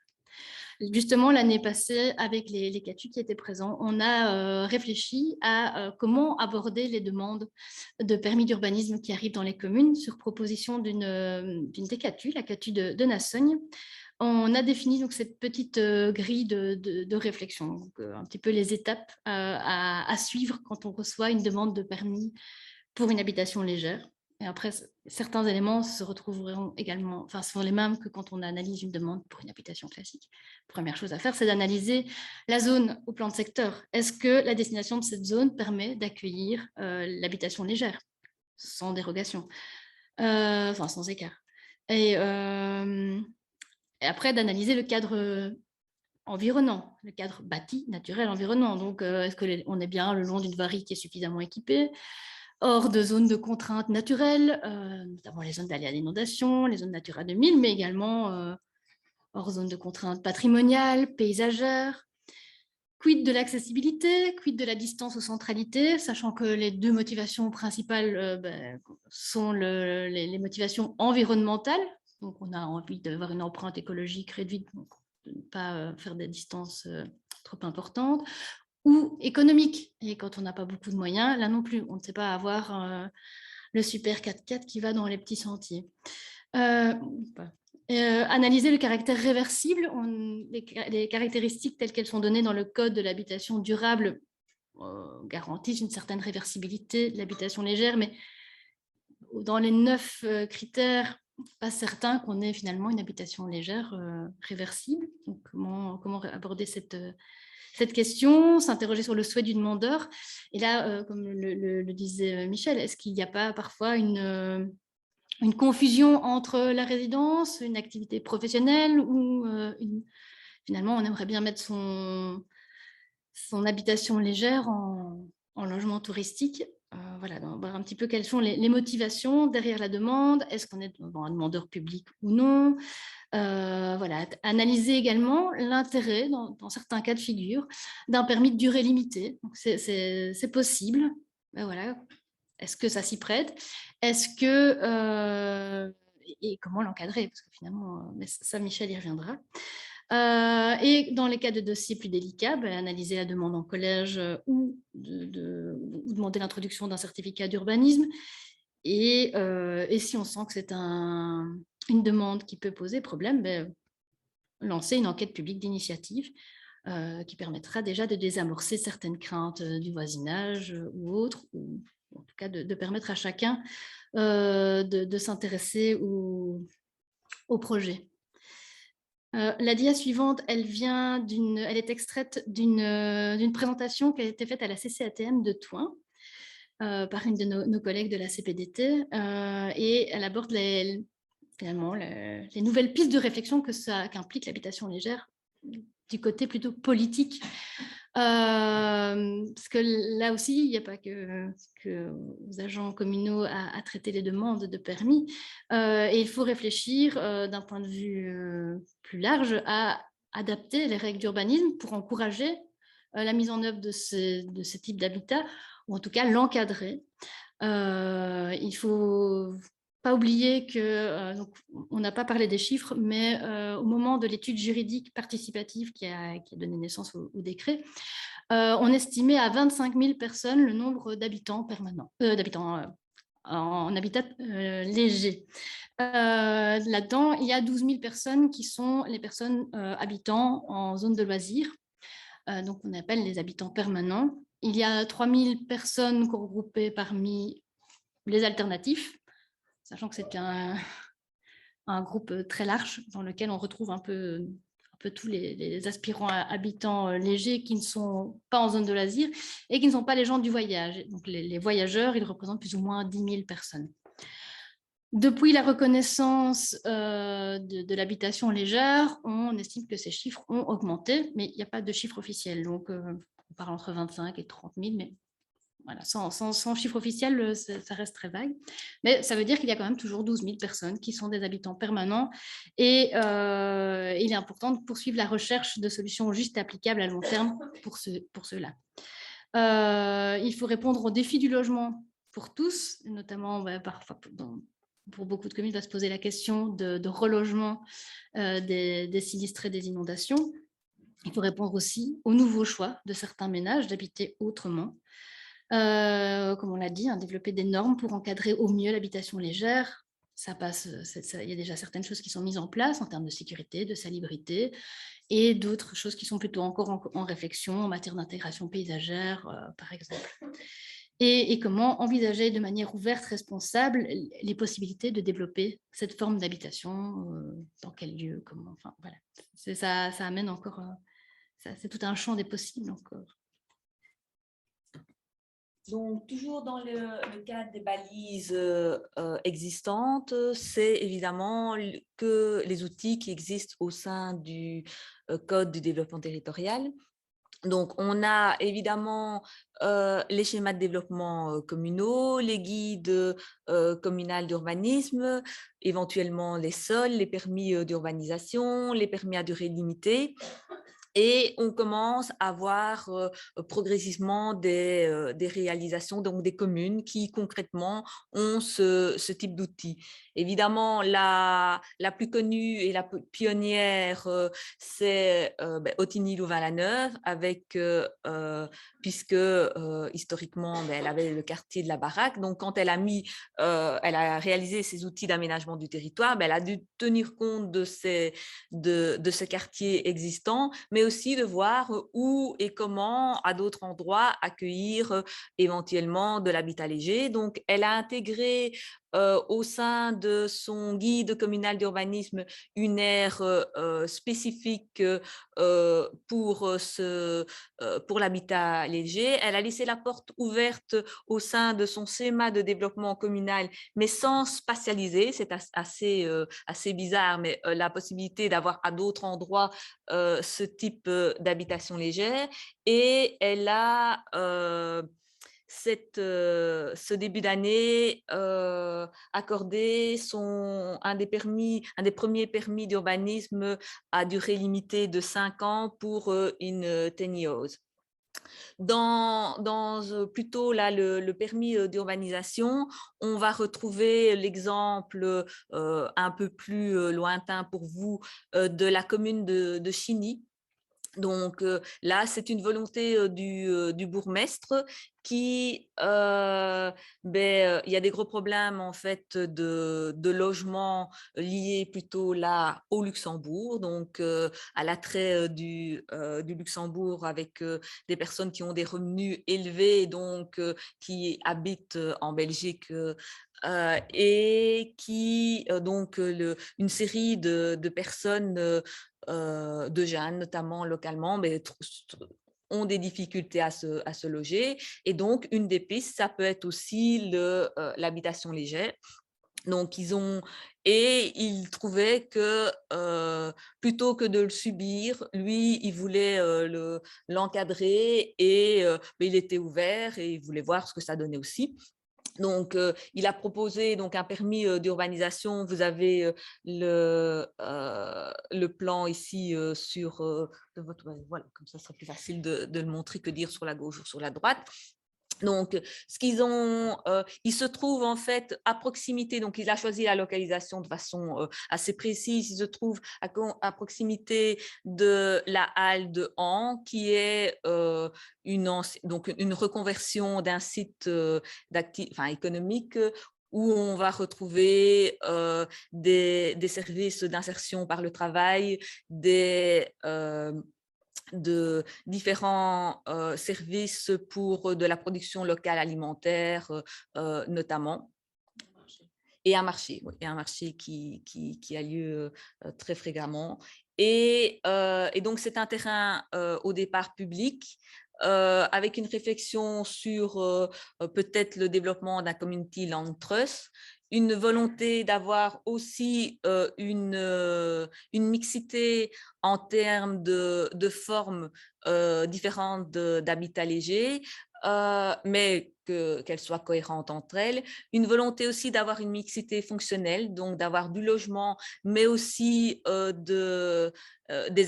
Speaker 2: Justement, l'année passée, avec les CATU qui étaient présents, on a réfléchi à comment aborder les demandes de permis d'urbanisme qui arrivent dans les communes sur proposition d'une des CATU, la CATU de Nassogne. On a défini donc cette petite grille de réflexion, donc, un petit peu les étapes à suivre quand on reçoit une demande de permis pour une habitation légère. Et après, certains éléments se retrouveront également, enfin, sont les mêmes que quand on analyse une demande pour une habitation classique. Première chose à faire, c'est d'analyser la zone au plan de secteur. Est-ce que la destination de cette zone permet d'accueillir l'habitation légère, sans dérogation, enfin, sans écart. Et après, d'analyser le cadre environnant, le cadre bâti, naturel, environnant. Donc, est-ce qu'on est bien le long d'une voirie qui est suffisamment équipée, hors de zones de contraintes naturelles, notamment les zones d'aléas d'inondation, les zones Natura 2000, mais également hors zone de contraintes patrimoniales, paysagères. Quid de l'accessibilité, quid de la distance aux centralités, sachant que les deux motivations principales sont les motivations environnementales. Donc, on a envie d'avoir une empreinte écologique réduite, donc de ne pas faire des distances trop importantes, ou économique. Et quand on n'a pas beaucoup de moyens, là non plus, on ne sait pas avoir le super 4x4 qui va dans les petits sentiers. Analyser le caractère réversible, les caractéristiques telles qu'elles sont données dans le code de l'habitation durable garantissent une certaine réversibilité de l'habitation légère, mais dans les 9 critères, pas certain qu'on ait finalement une habitation légère réversible. Donc, comment aborder cette question, s'interroger sur le souhait du demandeur. Et là, comme le disait Michel, est-ce qu'il n'y a pas parfois une confusion entre la résidence, une activité professionnelle ou finalement on aimerait bien mettre son habitation légère en logement touristique. Voilà, donc voir un petit peu quelles sont les motivations derrière la demande, est-ce qu'on est devant un demandeur public ou non, voilà, analyser également l'intérêt dans certains cas de figure d'un permis de durée limitée. C'est possible, ben voilà. Est-ce que ça s'y prête? Est-ce que et comment l'encadrer? Parce que finalement, mais ça, Michel y reviendra. Et dans les cas de dossiers plus délicats, analyser la demande en collège ou demander l'introduction d'un certificat d'urbanisme. Et si on sent que c'est une demande qui peut poser problème, lancer une enquête publique d'initiative qui permettra déjà de désamorcer certaines craintes du voisinage ou autres, ou en tout cas de permettre à chacun de s'intéresser au projet. La dia suivante, elle est extraite d'une présentation qui a été faite à la CCATM de Thoin par une de nos collègues de la CPDT et elle aborde finalement les nouvelles pistes de réflexion qu'implique l'habitation légère du côté plutôt politique. Parce que là aussi, il n'y a pas que aux agents communaux à traiter les demandes de permis. Et il faut réfléchir d'un point de vue plus large à adapter les règles d'urbanisme pour encourager la mise en œuvre de ce type d'habitat, ou en tout cas l'encadrer. Il ne faut pas oublier que, donc, on n'a pas parlé des chiffres, mais au moment de l'étude juridique participative qui a donné naissance au décret, on estimait à 25 000 personnes le nombre d'habitants permanents, en habitat léger. Là-dedans, il y a 12 000 personnes qui sont les personnes habitant en zone de loisirs, donc on appelle les habitants permanents. Il y a 3 000 personnes regroupées parmi les alternatifs, sachant que c'est un groupe très large dans lequel on retrouve un peu tous les aspirants à habitants légers qui ne sont pas en zone de loisirs et qui ne sont pas les gens du voyage. Donc les voyageurs, ils représentent plus ou moins 10 000 personnes. Depuis la reconnaissance de l'habitation légère, on estime que ces chiffres ont augmenté, mais il n'y a pas de chiffre officiel. Donc, on parle entre 25 et 30 000, mais voilà, sans chiffre officiel, ça reste très vague. Mais ça veut dire qu'il y a quand même toujours 12 000 personnes qui sont des habitants permanents. Et il est important de poursuivre la recherche de solutions justes et applicables à long terme pour ceux-là. Il faut répondre aux défis du logement pour tous, notamment parfois pour beaucoup de communes, il va se poser la question de relogement des sinistrés des inondations. Il faut répondre aussi aux nouveaux choix de certains ménages d'habiter autrement. Comme on l'a dit, développer des normes pour encadrer au mieux l'habitation légère. Ça passe, il y a déjà certaines choses qui sont mises en place en termes de sécurité, de salubrité, et d'autres choses qui sont plutôt encore en réflexion en matière d'intégration paysagère, par exemple. Et comment envisager de manière ouverte, responsable, les possibilités de développer cette forme d'habitation, dans quel lieu, comment, enfin voilà. Ça amène encore, c'est tout un champ des possibles encore.
Speaker 3: Donc, toujours dans le cadre des balises existantes, c'est évidemment que les outils qui existent au sein du Code du développement territorial. Donc, on a évidemment les schémas de développement communaux, les guides communaux d'urbanisme, éventuellement les sols, les permis d'urbanisation, les permis à durée limitée. Et on commence à voir progressivement des réalisations, donc des communes qui concrètement ont ce type d'outils. Évidemment, la plus connue et la pionnière, c'est Ottignies-Louvain-la-Neuve, puisque historiquement, elle avait le quartier de la Baraque. Donc, quand elle a réalisé ces outils d'aménagement du territoire, elle a dû tenir compte de ce quartier existant, mais aussi de voir où et comment, à d'autres endroits, accueillir éventuellement de l'habitat léger. Donc, elle a intégré au sein de son guide communal d'urbanisme une aire spécifique pour l'habitat léger. Elle a laissé la porte ouverte au sein de son schéma de développement communal, mais sans spatialiser. C'est assez bizarre, mais la possibilité d'avoir à d'autres endroits ce type d'habitation légère. Et elle a ce début d'année accordé un des premiers permis d'urbanisme à durée limitée de 5 ans pour une tiny house. Plutôt là, le permis d'urbanisation, on va retrouver l'exemple un peu plus lointain pour vous de la commune de Chigny. Donc là, c'est une volonté du bourgmestre qui, il y a des gros problèmes en fait de logement liés plutôt là au Luxembourg, donc à l'attrait du Luxembourg avec des personnes qui ont des revenus élevés, donc qui habitent en Belgique. Et qui donc une série de personnes de jeunes, notamment localement, mais ont des difficultés à se loger. Et donc, une des pistes, ça peut être aussi l'habitation légère. Donc, ils trouvaient que plutôt que de le subir, lui, il voulait l'encadrer et il était ouvert et il voulait voir ce que ça donnait aussi. Donc, il a proposé donc, un permis d'urbanisation. Vous avez le plan ici de votre... Voilà, comme ça sera plus facile de le montrer que dire sur la gauche ou sur la droite. Donc, ce qu'ils ont, il se trouve en fait à proximité, donc il a choisi la localisation de façon assez précise, il se trouve à proximité de la halle de Han, qui est donc une reconversion d'un site économique où on va retrouver des services d'insertion par le travail, de différents services pour de la production locale alimentaire notamment, et un marché, oui, et un marché qui a lieu très fréquemment. Et donc, c'est un terrain au départ public, avec une réflexion sur peut-être le développement d'un community land trust, une volonté d'avoir aussi une mixité en termes de formes différentes d'habitat léger, mais qu'elles soient cohérentes entre elles. Une volonté aussi d'avoir une mixité fonctionnelle, donc d'avoir du logement, mais aussi des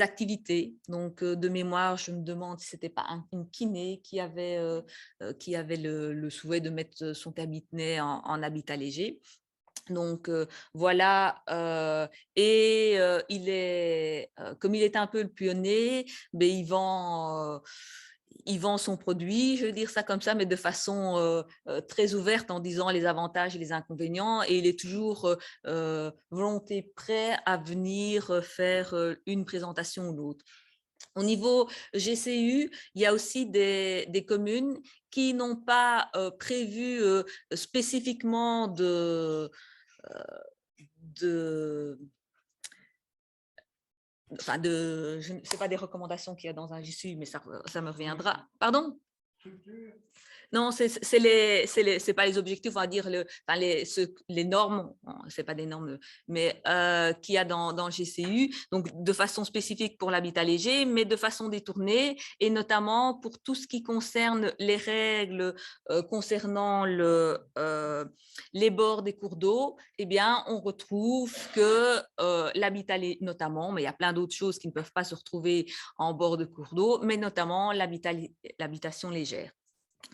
Speaker 3: activités. Donc, de mémoire, je me demande si ce n'était pas une kiné qui avait le souhait de mettre son cabinet en habitat léger. Donc, voilà, et comme il est un peu le pionnier, ben, il vend son produit, je veux dire ça comme ça, mais de façon très ouverte, en disant les avantages et les inconvénients, et il est toujours volonté prêt à venir faire une présentation ou l'autre. Au niveau GCU, il y a aussi des communes qui n'ont pas prévu spécifiquement c'est pas des recommandations qu'il y a dans un GCU, mais ça me reviendra. Pardon? Non, c'est pas les objectifs, on va dire les normes, c'est pas des normes, mais qu'il y a dans le GCU, donc de façon spécifique pour l'habitat léger, mais de façon détournée, et notamment pour tout ce qui concerne les règles concernant les bords des cours d'eau. Eh bien, on retrouve que l'habitat notamment, mais il y a plein d'autres choses qui ne peuvent pas se retrouver en bord de cours d'eau, mais notamment l'habitation légère.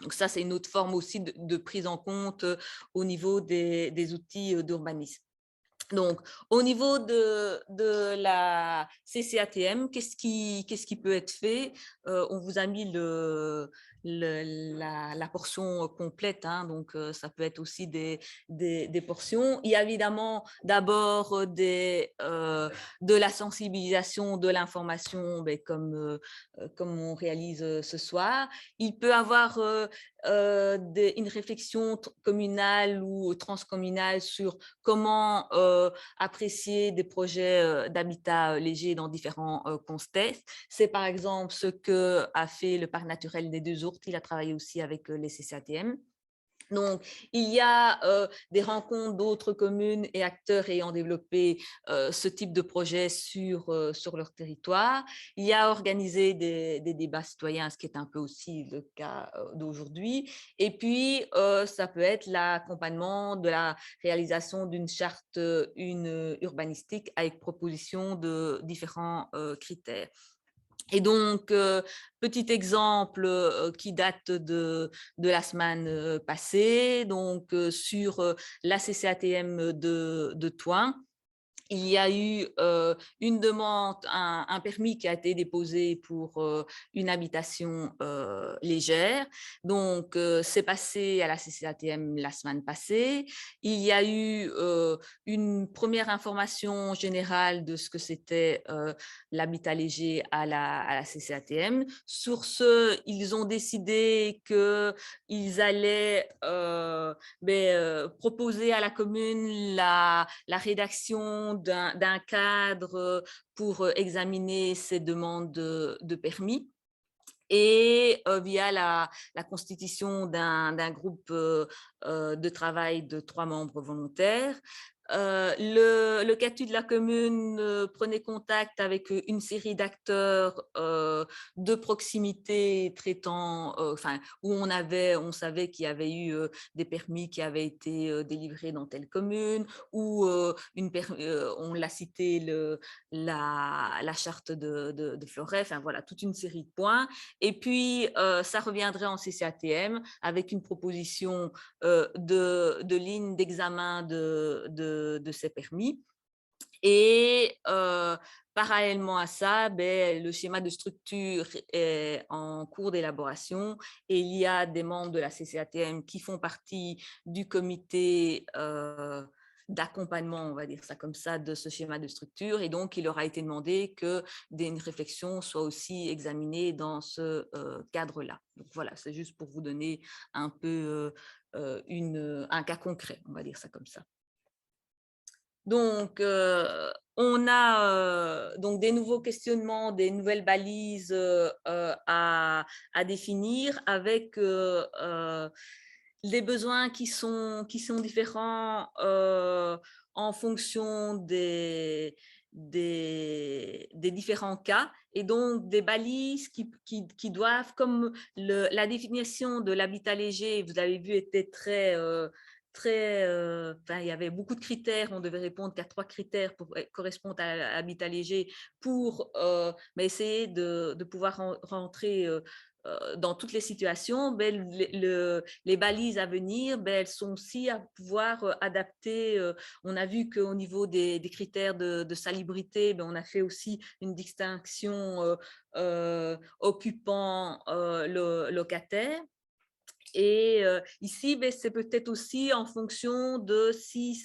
Speaker 3: Donc ça, c'est une autre forme aussi de prise en compte au niveau des outils d'urbanisme. Donc, au niveau de la CCATM, qu'est-ce qui peut être fait? On vous a mis la portion complète, hein, donc ça peut être aussi des portions. Il y a évidemment d'abord de la sensibilisation, de l'information, comme on réalise ce soir. Il peut avoir une réflexion communale ou transcommunale sur comment apprécier des projets d'habitat léger dans différents contextes. C'est par exemple ce qu'a fait le Parc naturel des Deux Ourtes. Il a travaillé aussi avec les CCATM. Donc, il y a des rencontres d'autres communes et acteurs ayant développé ce type de projet sur leur territoire. Il y a organisé des débats citoyens, ce qui est un peu aussi le cas d'aujourd'hui. Et puis, ça peut être l'accompagnement de la réalisation d'une charte urbanistique avec proposition de différents critères. Et donc, petit exemple qui date de la semaine passée, donc sur la CCATM de Thoin. Il y a eu une demande, un permis qui a été déposé pour une habitation légère. Donc, c'est passé à la CCATM la semaine passée. Il y a eu une première information générale de ce que c'était l'habitat léger à la CCATM. Sur ce, ils ont décidé qu'ils allaient proposer à la commune la rédaction d'un cadre pour examiner ces demandes de permis, et via la constitution d'un groupe de travail de 3 membres volontaires. Le CATU de la commune prenait contact avec une série d'acteurs de proximité traitant, où on savait qu'il y avait eu des permis qui avaient été délivrés dans telle commune, ou on l'a cité, la charte de Floret, enfin voilà, toute une série de points. Et puis, ça reviendrait en CCATM avec une proposition de ligne d'examen de ces permis. Et parallèlement à ça, le schéma de structure est en cours d'élaboration et il y a des membres de la CCATM qui font partie du comité d'accompagnement, on va dire ça comme ça, de ce schéma de structure. Et donc, il leur a été demandé que une réflexion soit aussi examinée dans ce cadre-là. Donc voilà, c'est juste pour vous donner un peu un cas concret, on va dire ça comme ça. Donc, on a donc des nouveaux questionnements, des nouvelles balises à définir avec les besoins qui sont différents en fonction des différents cas, et donc des balises qui doivent, comme la définition de l'habitat léger, vous avez vu, était très il y avait beaucoup de critères, on devait répondre qu'à 3 critères pour correspondre à l'habitat léger pour essayer de pouvoir rentrer dans toutes les situations. Les balises à venir, elles sont aussi à pouvoir adapter. On a vu qu'au niveau des critères de salubrité, on a fait aussi une distinction occupant-locataire. Et ici, c'est peut-être aussi en fonction de si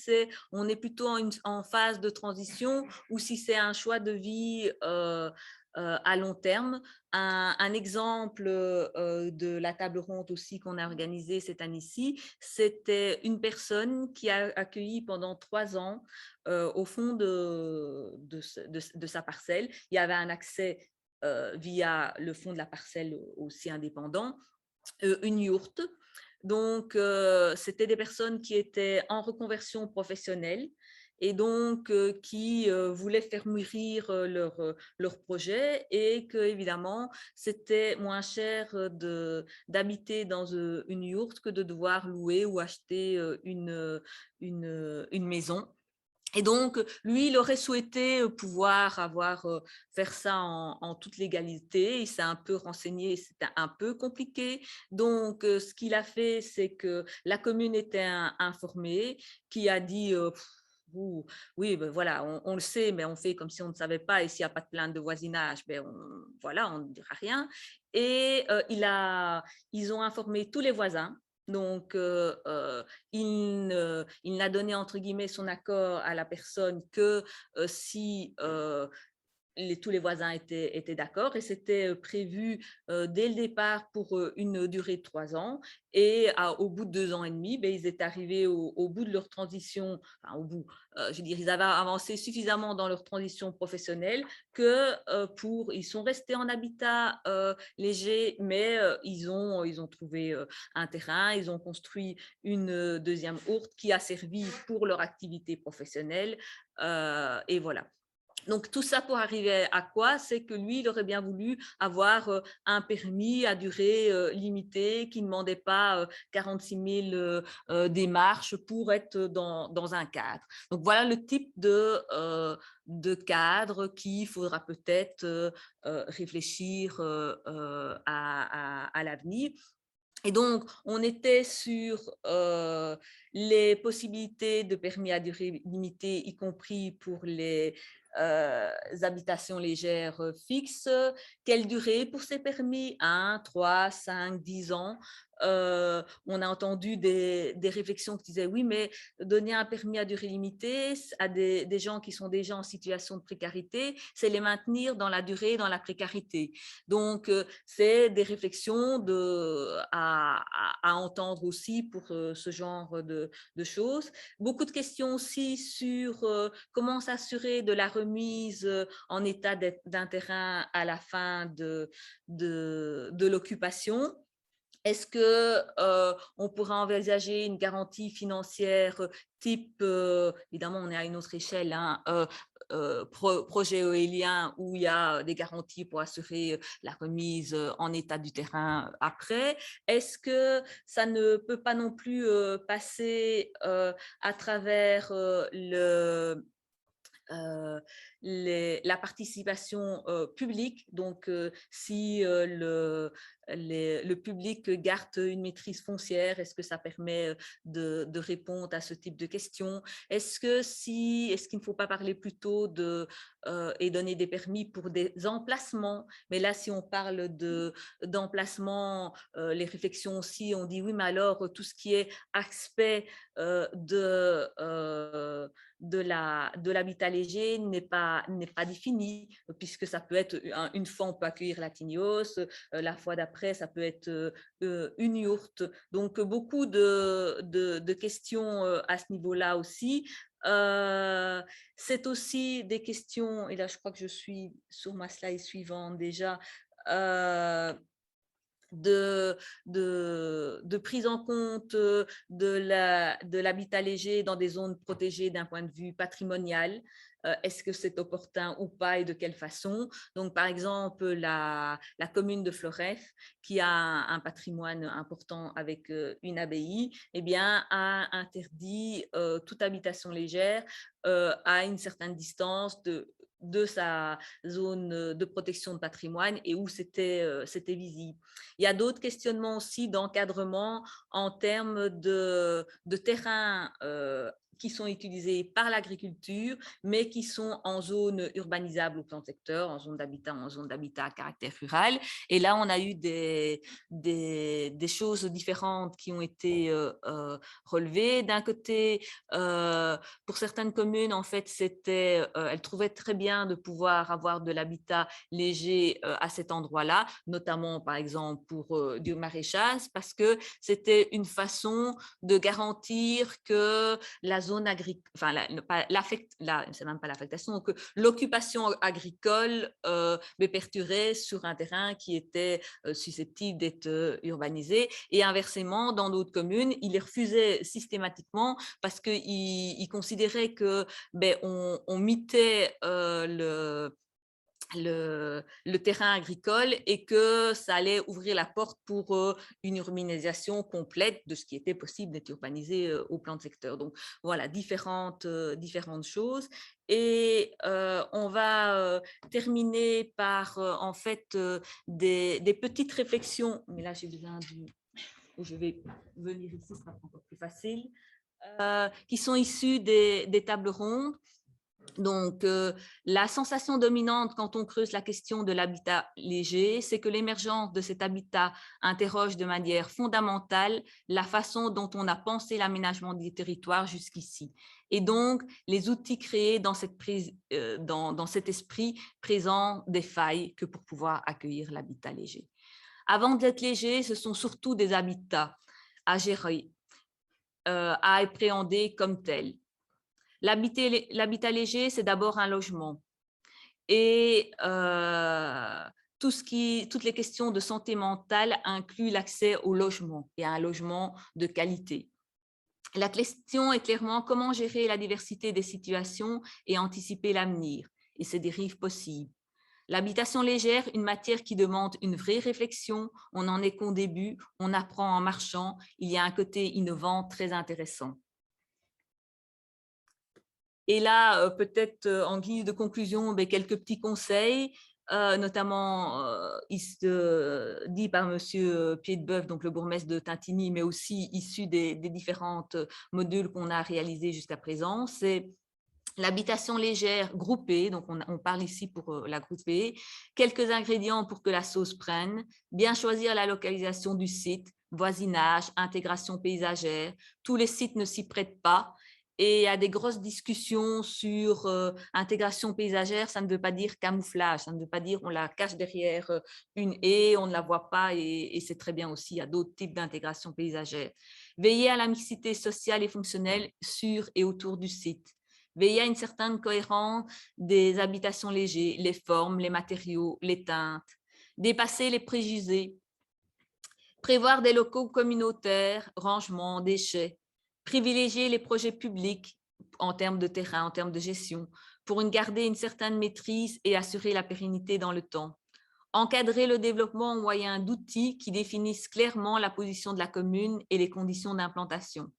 Speaker 3: on est plutôt en phase de transition ou si c'est un choix de vie à long terme. Un exemple de la table ronde aussi qu'on a organisée cette année-ci, c'était une personne qui a accueilli pendant 3 ans au fond de sa parcelle. Il y avait un accès via le fond de la parcelle aussi indépendant, une yourte. Donc, c'était des personnes qui étaient en reconversion professionnelle et donc qui voulaient faire mûrir leur projet, et que évidemment c'était moins cher d'habiter dans une yourte que de devoir louer ou acheter une maison. Et donc, lui, il aurait souhaité pouvoir faire ça en toute légalité. Il s'est un peu renseigné, c'était un peu compliqué. Donc, ce qu'il a fait, c'est que la commune était informée, qui a dit oui, voilà, on le sait, mais on fait comme si on ne savait pas. Et s'il n'y a pas de plainte de voisinage, on ne dira rien. Et ils ont informé tous les voisins. Donc, il n'a donné entre guillemets son accord à la personne que si tous les voisins étaient d'accord, et c'était prévu dès le départ pour une durée de 3 ans. Et au bout de 2 ans et demi, ils étaient arrivés au bout de leur transition, enfin, au bout, je veux dire, ils avaient avancé suffisamment dans leur transition professionnelle que ils sont restés en habitat léger, mais ils ont trouvé un terrain, ils ont construit une deuxième yourte qui a servi pour leur activité professionnelle, et voilà. Donc, tout ça pour arriver à quoi? C'est que lui, il aurait bien voulu avoir un permis à durée limitée qui ne demandait pas 46 000 démarches pour être dans un cadre. Donc, voilà le type de cadre qu'il faudra peut-être réfléchir à l'avenir. Et donc, on était sur les possibilités de permis à durée limitée, y compris pour les habitations légères fixes. Quelle durée pour ces permis? 1, 3, 5, 10 ans. On a entendu des réflexions qui disaient oui, mais donner un permis à durée limitée à des gens qui sont déjà en situation de précarité, c'est les maintenir dans la durée, dans la précarité. Donc, c'est des réflexions à entendre aussi pour ce genre de choses. Beaucoup de questions aussi sur comment s'assurer de la remise en état d'un terrain à la fin de l'occupation. Est-ce qu'on pourrait envisager une garantie financière type, évidemment on est à une autre échelle, hein, projet éolien où il y a des garanties pour assurer la remise en état du terrain après. Est-ce que ça ne peut pas non plus passer à travers la participation publique, donc si le public garde une maîtrise foncière, est-ce que ça permet de répondre à ce type de questions? Est-ce qu'il ne faut pas parler plutôt et donner des permis pour des emplacements? Mais là, si on parle d'emplacements, les réflexions aussi, on dit oui, mais alors tout ce qui est aspect de l'habitat léger n'est pas défini, puisque ça peut être une fois on peut accueillir la tignos, la fois d'après ça peut être une yourte. Donc beaucoup de questions à ce niveau-là aussi. C'est aussi des questions, et là je crois que je suis sur ma slide suivante déjà, de prise en compte de l'habitat léger dans des zones protégées d'un point de vue patrimonial. Est-ce que c'est opportun ou pas et de quelle façon? Donc, par exemple, la commune de Floreffe, qui a un patrimoine important avec une abbaye, eh bien, a interdit toute habitation légère à une certaine distance de sa zone de protection de patrimoine et où c'était visible. Il y a d'autres questionnements aussi d'encadrement en termes de terrains qui sont utilisés par l'agriculture, mais qui sont en zone urbanisable au plan de secteur, en zone d'habitat à caractère rural. Et là, on a eu des choses différentes qui ont été relevées. D'un côté, pour certaines communes, en fait, elles trouvaient très bien de pouvoir avoir de l'habitat léger à cet endroit-là, notamment, par exemple, pour du maraîchage, parce que c'était une façon de garantir que la zone agricole, enfin, c'est même pas l'affectation, que l'occupation agricole perdurait sur un terrain qui était susceptible d'être urbanisé. Et inversement, dans d'autres communes, ils les refusaient systématiquement parce qu'ils considéraient que on mitait le terrain agricole et que ça allait ouvrir la porte pour une urbanisation complète de ce qui était possible d'être urbanisé au plan de secteur. Donc voilà, différentes choses. Et on va terminer par en fait des petites réflexions, mais là j'ai besoin je vais venir ici, ce sera encore plus facile, qui sont issues des tables rondes. Donc, la sensation dominante quand on creuse la question de l'habitat léger, c'est que l'émergence de cet habitat interroge de manière fondamentale la façon dont on a pensé l'aménagement des territoires jusqu'ici. Et donc, les outils créés dans cet esprit présentent des failles que pour pouvoir accueillir l'habitat léger. Avant d'être léger, ce sont surtout des habitats à gérer, à appréhender comme tels. L'habitat léger, c'est d'abord un logement. Et toutes les questions de santé mentale incluent l'accès au logement et à un logement de qualité. La question est clairement comment gérer la diversité des situations et anticiper l'avenir et ses dérives possibles. L'habitation légère, une matière qui demande une vraie réflexion, on n'en est qu'au début, on apprend en marchant, il y a un côté innovant très intéressant. Et là, peut-être en guise de conclusion, quelques petits conseils, notamment dit par M. Piedboeuf, donc le bourgmestre de Tintigny, mais aussi issu des différents modules qu'on a réalisés jusqu'à présent. C'est l'habitation légère groupée, donc on parle ici pour la grouper, quelques ingrédients pour que la sauce prenne, bien choisir la localisation du site, voisinage, intégration paysagère. Tous les sites ne s'y prêtent pas. Et il y a des grosses discussions sur intégration paysagère, ça ne veut pas dire camouflage, ça ne veut pas dire on la cache derrière une haie, on ne la voit pas et c'est très bien aussi, il y a d'autres types d'intégration paysagère. Veiller à la mixité sociale et fonctionnelle sur et autour du site. Veiller à une certaine cohérence des habitations légères, les formes, les matériaux, les teintes. Dépasser les préjugés Prévoir des locaux communautaires, rangement, déchets. Privilégier les projets publics en termes de terrain, en termes de gestion, pour garder une certaine maîtrise et assurer la pérennité dans le temps. Encadrer le développement au moyen d'outils qui définissent clairement la position de la commune et les conditions d'implantation.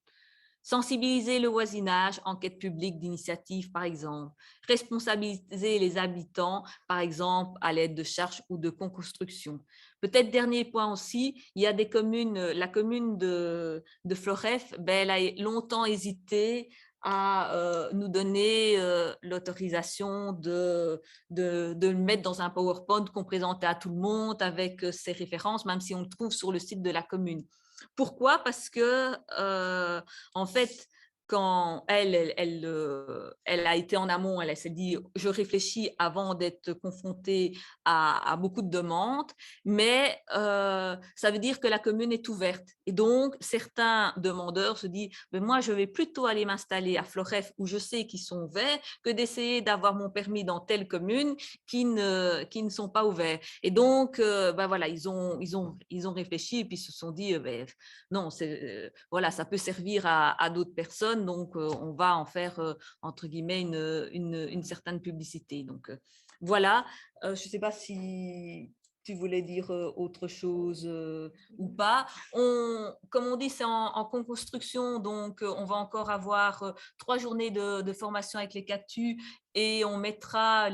Speaker 3: Sensibiliser le voisinage, enquête publique d'initiative par exemple. Responsabiliser les habitants, par exemple, à l'aide de charges ou de co-construction. Peut-être dernier point aussi, il y a des communes, la commune de Floreffe, elle a longtemps hésité à nous donner l'autorisation de le mettre dans un PowerPoint qu'on présentait à tout le monde avec ses références, même si on le trouve sur le site de la commune. Pourquoi? Parce que, en fait, quand elle a été en amont, elle s'est dit, je réfléchis avant d'être confrontée à beaucoup de demandes, mais ça veut dire que la commune est ouverte. Et donc, certains demandeurs se disent, mais moi, je vais plutôt aller m'installer à Floreffe où je sais qu'ils sont ouverts que d'essayer d'avoir mon permis dans telle commune qui ne sont pas ouverts. Et donc, voilà, ils ont réfléchi et puis se sont dit, non, voilà, ça peut servir à d'autres personnes, donc on va en faire, entre guillemets, une certaine publicité. Donc, voilà, je ne sais pas si tu voulais dire autre chose ou pas. Comme on dit, c'est en co-construction, donc on va encore avoir 3 journées de formation avec les CATU et on mettra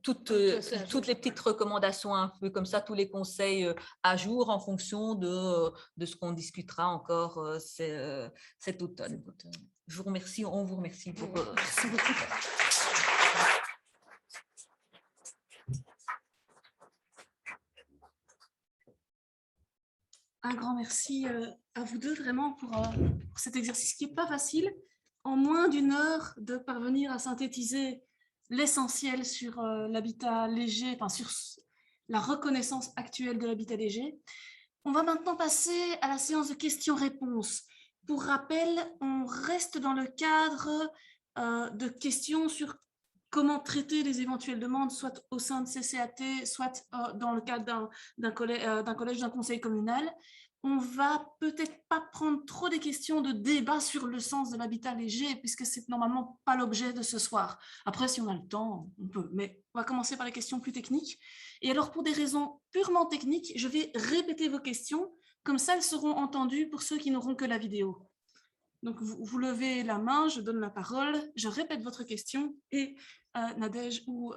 Speaker 3: toutes les petites recommandations, un peu comme ça, tous les conseils à jour en fonction de ce qu'on discutera encore cet automne. Je vous remercie, on vous remercie pour... Merci beaucoup.
Speaker 1: Un grand merci à vous deux vraiment pour cet exercice qui n'est pas facile. En moins d'1 heure, de parvenir à synthétiser l'essentiel sur l'habitat léger, enfin sur la reconnaissance actuelle de l'habitat léger. On va maintenant passer à la séance de questions-réponses. Pour rappel, on reste dans le cadre de questions sur comment traiter les éventuelles demandes, soit au sein de CCAT, soit dans le cadre d'un collège, d'un conseil communal. On va peut-être pas prendre trop des questions de débat sur le sens de l'habitat léger, puisque c'est normalement pas l'objet de ce soir. Après, si on a le temps, on peut. Mais on va commencer par les questions plus techniques. Et alors, pour des raisons purement techniques, je vais répéter vos questions. Comme ça, elles seront entendues pour ceux qui n'auront que la vidéo. Donc, vous levez la main, je donne la parole, je répète votre question et Nadège ou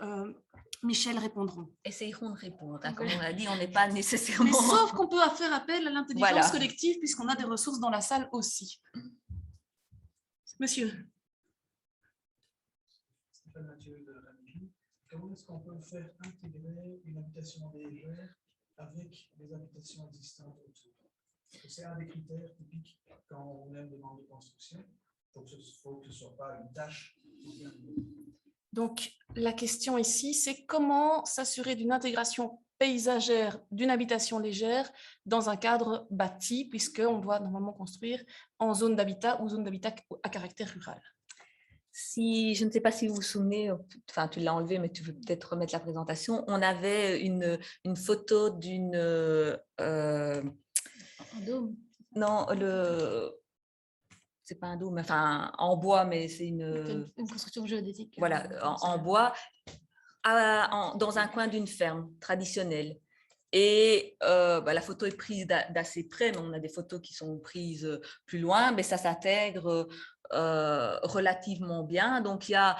Speaker 1: Michel répondront.
Speaker 3: Essayerons de répondre. Hein, comme on a dit, on n'est pas nécessairement...
Speaker 1: Mais sauf qu'on peut faire appel à l'intelligence collective puisqu'on a des ressources dans la salle aussi. Monsieur.
Speaker 4: Stéphane Mathieu de la Mairie. Comment est-ce qu'on peut faire intégrer une habitation légère avec les habitations existantes autour? C'est un des critères typiques quand on a une demande de construction. Il faut que ce ne soit pas une tâche.
Speaker 1: Donc, la question ici, c'est comment s'assurer d'une intégration paysagère d'une habitation légère dans un cadre bâti, puisqu'on doit normalement construire en zone d'habitat ou zone d'habitat à caractère rural.
Speaker 3: Si, je ne sais pas si vous vous souvenez, enfin tu l'as enlevé, mais tu veux peut-être remettre la présentation. On avait une photo d'une...
Speaker 2: Un dôme.
Speaker 3: Non, c'est pas un dôme, enfin en bois, mais c'est une
Speaker 2: construction géodésique.
Speaker 3: Voilà, en bois, dans un coin d'une ferme traditionnelle. Et la photo est prise d'assez près, mais on a des photos qui sont prises plus loin, mais ça s'intègre relativement bien. Donc, il y a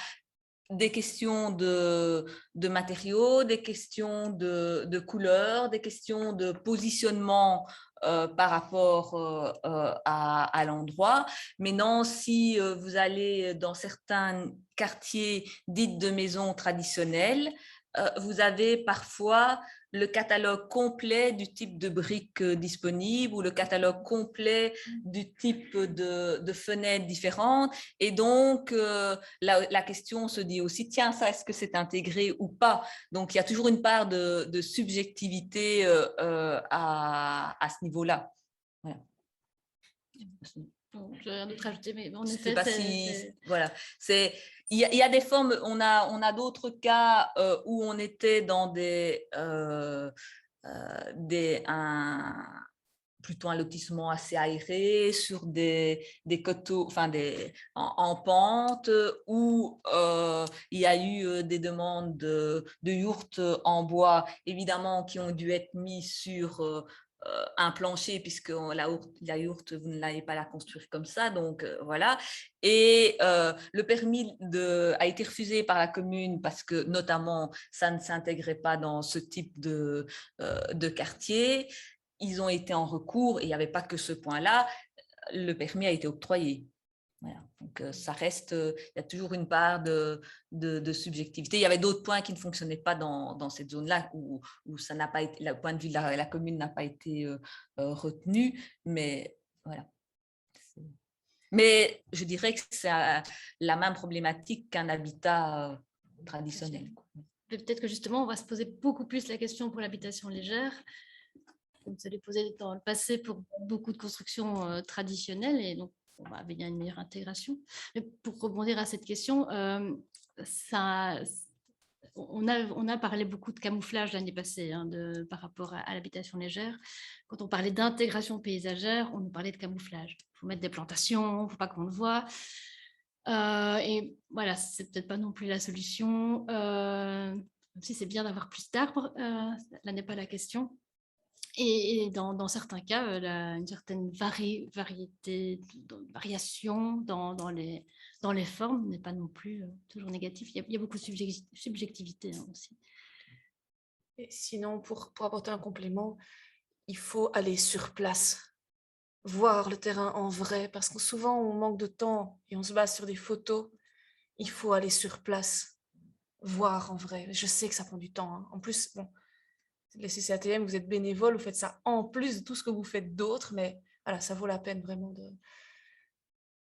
Speaker 3: des questions de matériaux, des questions de couleurs, des questions de positionnement par rapport à l'endroit. Maintenant, si vous allez dans certains quartiers dits de maisons traditionnelles, vous avez parfois le catalogue complet du type de briques disponibles ou le catalogue complet du type de fenêtres différentes. Et donc, la question se dit aussi, tiens, ça, est-ce que c'est intégré ou pas? Donc, il y a toujours une part de subjectivité à ce niveau-là. Voilà.
Speaker 2: Je n'ai rien d'autre à ajouter, mais en
Speaker 3: effet,
Speaker 2: voilà.
Speaker 3: Il y a des formes, on a d'autres cas où on était dans des plutôt un lotissement assez aéré, sur des coteaux, enfin en pente, où il y a eu des demandes de yourtes en bois, évidemment, qui ont dû être mis sur un plancher, puisque la yourte, vous ne l'allez pas la construire comme ça, donc voilà. Et le permis a été refusé par la commune parce que, notamment, ça ne s'intégrait pas dans ce type de quartier. Ils ont été en recours et il n'y avait pas que ce point-là. Le permis a été octroyé. Voilà. Donc, ça reste, il y a toujours une part de subjectivité. Il y avait d'autres points qui ne fonctionnaient pas dans cette zone-là, où ça n'a pas été, le point de vue de la commune n'a pas été retenu, mais voilà. Mais je dirais que c'est la même problématique qu'un habitat traditionnel.
Speaker 2: Peut-être que justement, on va se poser beaucoup plus la question pour l'habitation légère. On se l'est posé dans le passé pour beaucoup de constructions traditionnelles, et donc on va venir une meilleure intégration. Mais pour rebondir à cette question, on a parlé beaucoup de camouflage l'année passée, hein, par rapport à l'habitation légère. Quand on parlait d'intégration paysagère, on nous parlait de camouflage. Il faut mettre des plantations, il ne faut pas qu'on le voit. Et voilà, c'est peut-être pas non plus la solution. Même si c'est bien d'avoir plus d'arbres, là n'est pas la question. Et dans certains cas, une certaine variation dans les formes n'est pas non plus toujours négatif. Il y a beaucoup de subjectivité, hein, aussi.
Speaker 1: Et sinon, pour apporter un complément, il faut aller sur place, voir le terrain en vrai, parce que souvent on manque de temps et on se base sur des photos. Il faut aller sur place, voir en vrai. Je sais que ça prend du temps, hein. En plus, bon, les CCATM, vous êtes bénévole, vous faites ça en plus de tout ce que vous faites d'autre, mais voilà, ça vaut la peine vraiment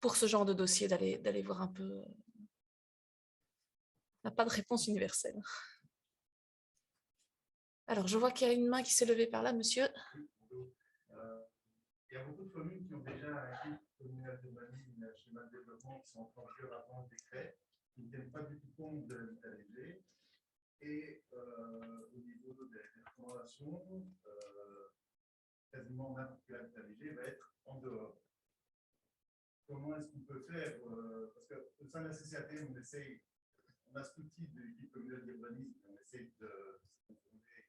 Speaker 1: pour ce genre de dossier d'aller voir un peu. On n'a pas de réponse universelle. Alors, je vois qu'il y a une main qui s'est levée par là, monsieur.
Speaker 5: Il y a beaucoup de communes qui ont déjà un guide communal d'urbanisme, un schéma de développement qui sont enclenchés avant le décret, qui ne tiennent pas du tout compte de l'habitat léger. Et au niveau des recommandations, quasiment n'importe quel habitat léger va être en dehors. Comment est-ce qu'on peut faire parce qu'au sein de la CCAT, on a ce outil de guide communal d'urbanisme, on essaie de se contrôler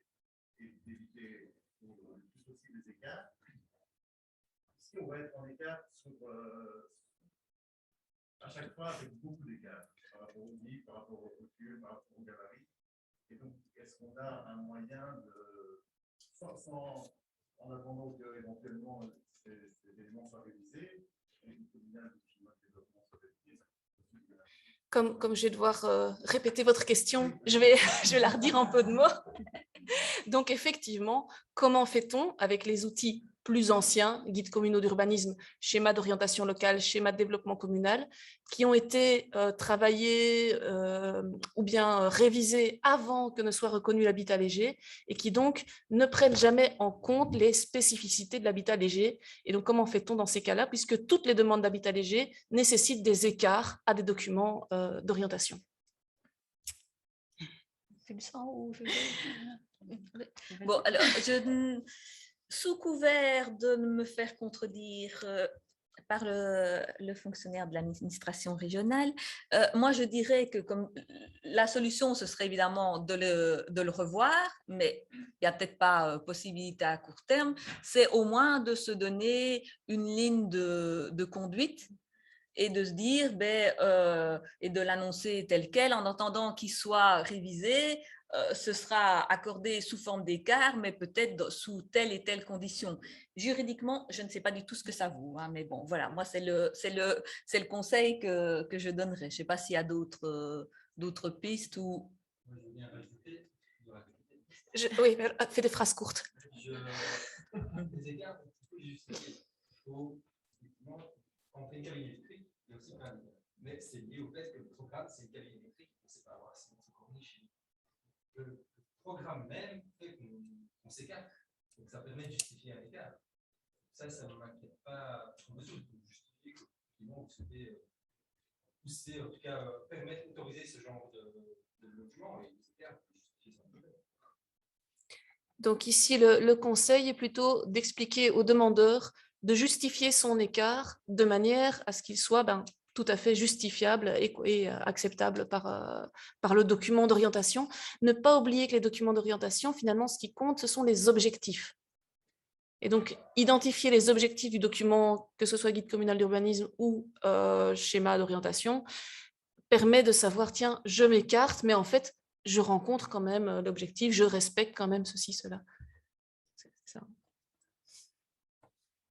Speaker 5: et d'éviter le plus possible les écarts. Ici, on va être en écart à chaque fois avec beaucoup d'écarts par rapport au lit, par rapport au recul, par rapport au gabarit. Et donc, est-ce qu'on a un moyen de, sans en attendant qu'éventuellement ces éléments soient révisés,
Speaker 1: Comme je vais devoir répéter votre question, je vais la redire en peu de mots. Donc, effectivement, comment fait-on avec les outils plus anciens, guides communaux d'urbanisme, schéma d'orientation locale, schéma de développement communal, qui ont été travaillés ou bien révisés avant que ne soit reconnu l'habitat léger et qui donc ne prennent jamais en compte les spécificités de l'habitat léger. Et donc, comment fait-on dans ces cas-là, puisque toutes les demandes d'habitat léger nécessitent des écarts à des documents d'orientation.
Speaker 3: Bon, alors, sous couvert de me faire contredire par le fonctionnaire de l'administration régionale, moi je dirais que comme la solution, ce serait évidemment de le revoir, mais il n'y a peut-être pas possibilité à court terme, c'est au moins de se donner une ligne de conduite et de se dire, et de l'annoncer tel quel, en attendant qu'il soit révisé, ce sera accordé sous forme d'écart, mais peut-être sous telle et telle condition. Juridiquement, je ne sais pas du tout ce que ça vaut, hein, mais bon, voilà, moi, c'est le conseil que je donnerais. Je ne sais pas s'il y a d'autres pistes ou…
Speaker 6: Je veux bien rajouter.
Speaker 1: Oui, mais fais des phrases courtes.
Speaker 6: Les écarts, il faut justifier. Il faut, effectivement, quand on fait une cabine électrique, il y a aussi plein d'écarts. Mais c'est lié au fait que le programme, c'est une cabine électrique, on ne sait pas avoir assez de corniche. Le programme même fait qu'on s'écarte. Donc ça permet de justifier un écart. Ça ne m'inquiète pas. En mesure de justifier que vous souhaitez pousser, en tout cas, permettre, autoriser ce genre de logement et les écarts, justifier ça.
Speaker 1: Donc ici, le conseil est plutôt d'expliquer au demandeur de justifier son écart de manière à ce qu'il soit tout à fait justifiable et acceptable par le document d'orientation. Ne pas oublier que les documents d'orientation, finalement, ce qui compte, ce sont les objectifs. Et donc, identifier les objectifs du document, que ce soit guide communal d'urbanisme ou schéma d'orientation, permet de savoir, tiens, je m'écarte, mais en fait, je rencontre quand même l'objectif, je respecte quand même ceci, cela. C'est ça.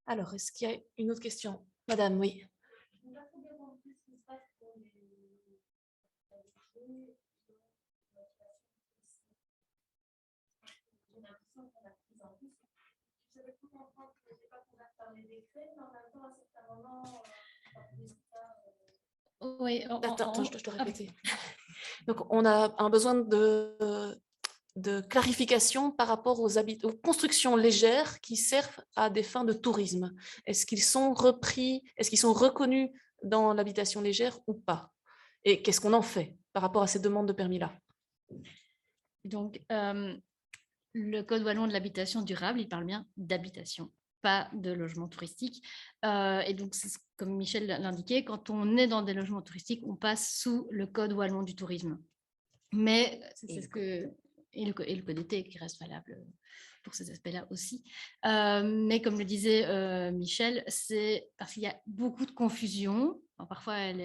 Speaker 1: Alors, est-ce qu'il y a une autre question? Madame, oui.
Speaker 2: Oui,
Speaker 1: Attends, je dois répéter. Donc, on a un besoin de clarification par rapport aux constructions légères qui servent à des fins de tourisme. Est-ce qu'ils sont repris, est-ce qu'ils sont reconnus dans l'habitation légère ou pas? Et qu'est-ce qu'on en fait par rapport à ces demandes de permis-là?
Speaker 2: Donc, le Code wallon de l'habitation durable, il parle bien d'habitation, pas de logement touristique. Et donc, comme Michel l'indiquait, quand on est dans des logements touristiques, on passe sous le Code wallon du tourisme. Mais c'est ce que... Et le code d'été qui reste valable pour ces aspects-là aussi. Mais comme le disait Michel, c'est parce qu'il y a beaucoup de confusion, parfois elle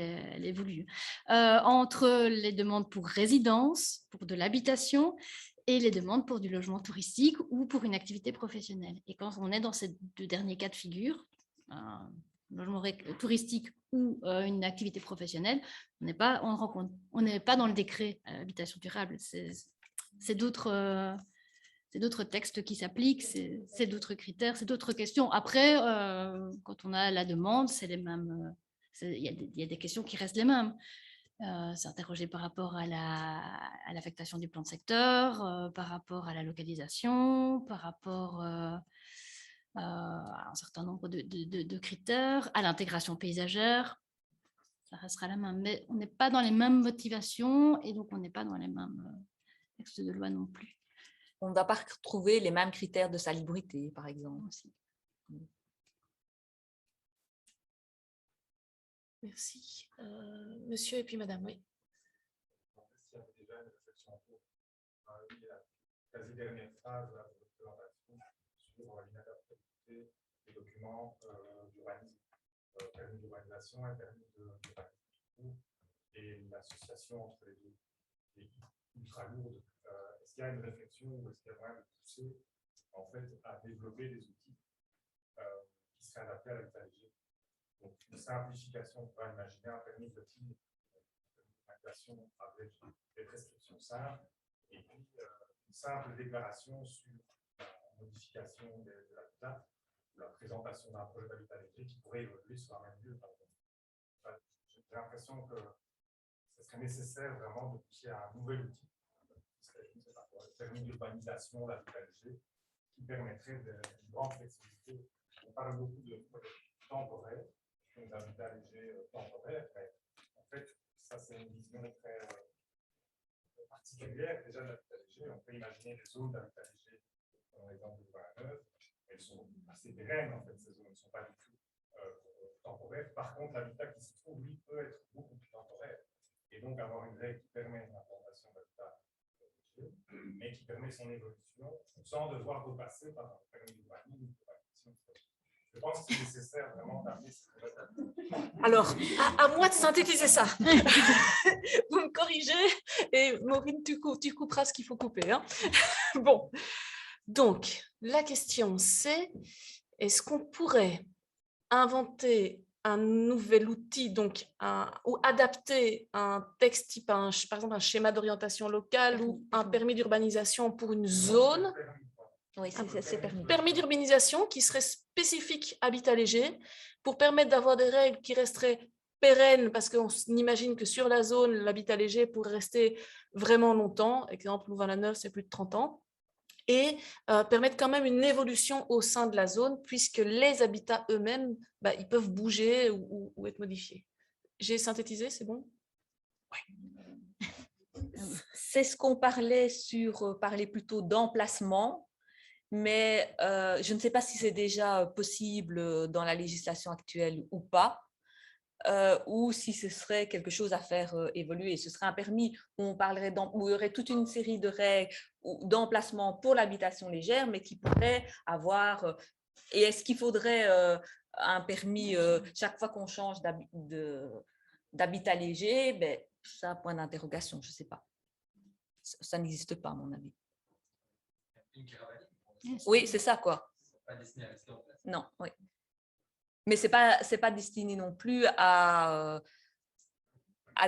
Speaker 2: est voulue, entre les demandes pour résidence, pour de l'habitation, et les demandes pour du logement touristique ou pour une activité professionnelle. Et quand on est dans ces deux derniers cas de figure, un logement touristique ou une activité professionnelle, on n'est pas dans le décret habitation durable. C'est d'autres textes qui s'appliquent, c'est d'autres critères, c'est d'autres questions. Après, quand on a la demande, c'est les mêmes. Il y a des questions qui restent les mêmes. S'interroger par rapport à l'affectation du plan de secteur, par rapport à la localisation, par rapport à un certain nombre de critères, à l'intégration paysagère. Ça restera la même, mais on n'est pas dans les mêmes motivations et donc on n'est pas dans les mêmes textes de loi non plus.
Speaker 3: On ne va pas retrouver les mêmes critères de salubrité, par exemple. Aussi.
Speaker 1: Merci. Monsieur et puis madame, oui.
Speaker 5: Il y avait déjà une réflexion en cours. La quasi dernière phase de la présentation sur l'inadaptabilité des documents d'urbanisme, permis d'urbanisation et permis d'urbanisme, et l'association entre les deux est ultra lourde. Est-ce qu'il y a une réflexion ou est-ce qu'il y a vraiment poussé en fait, à développer des outils qui seraient adaptés à l'habitat léger? Donc, une simplification, on peut imaginer un permis de petite implantation avec des prescriptions simples et puis une simple déclaration sur la modification de l'habitat ou la présentation d'un projet d'habitat léger qui pourrait évoluer sur un même lieu. J'ai l'impression que ce serait nécessaire vraiment de pousser à un nouvel outil, le permis d'urbanisation, l'habitat léger, qui permettrait une grande flexibilité. On parle beaucoup de projets temporaires, donc d'habitat léger temporaire, mais en fait, ça c'est une vision très particulière déjà de l'habitat léger. On peut imaginer des zones d'habitat léger, dans l'exemple de Louvain-la-Neuve, elles sont assez pérennes en fait, ces zones ne sont pas du tout temporaires. Par contre, l'habitat qui se trouve, lui, peut être beaucoup plus temporaire. Et donc avoir une règle qui permet l'implantation d'habitat léger, mais qui permet son évolution sans devoir repasser par un permis d'urbanisme. Je pense que c'est nécessaire vraiment d'amener cette règle.
Speaker 1: Alors, à moi de synthétiser ça. Vous me corrigez et Maureen, tu couperas ce qu'il faut couper. Hein. Bon, donc la question c'est, est-ce qu'on pourrait inventer un nouvel outil, donc ou adapter un texte type, par exemple un schéma d'orientation locale ou un permis d'urbanisation pour une zone?
Speaker 3: Oui, c'est permis.
Speaker 1: Permis d'urbanisation qui serait spécifique habitat léger pour permettre d'avoir des règles qui resteraient pérennes parce qu'on imagine que sur la zone, l'habitat léger pourrait rester vraiment longtemps. Exemple, Louvain-la-Neuve, c'est plus de 30 ans. Et permettre quand même une évolution au sein de la zone puisque les habitats eux-mêmes, ils peuvent bouger ou être modifiés. J'ai synthétisé, c'est bon?
Speaker 3: C'est ce qu'on parlait parler plutôt d'emplacement. mais je ne sais pas si c'est déjà possible dans la législation actuelle ou pas, ou si ce serait quelque chose à faire évoluer. Ce serait un permis où on parlerait où il y aurait toute une série de règles d'emplacement pour l'habitation légère, mais qui pourrait avoir... et est-ce qu'il faudrait un permis chaque fois qu'on change d'habitat léger? Ben, c'est un point d'interrogation, je ne sais pas. Ça n'existe pas, à mon avis.
Speaker 6: Une caravane.
Speaker 3: Oui, c'est ça, quoi.
Speaker 6: Pas destiné à rester en place.
Speaker 3: Non, oui. Mais ce n'est pas destiné non plus à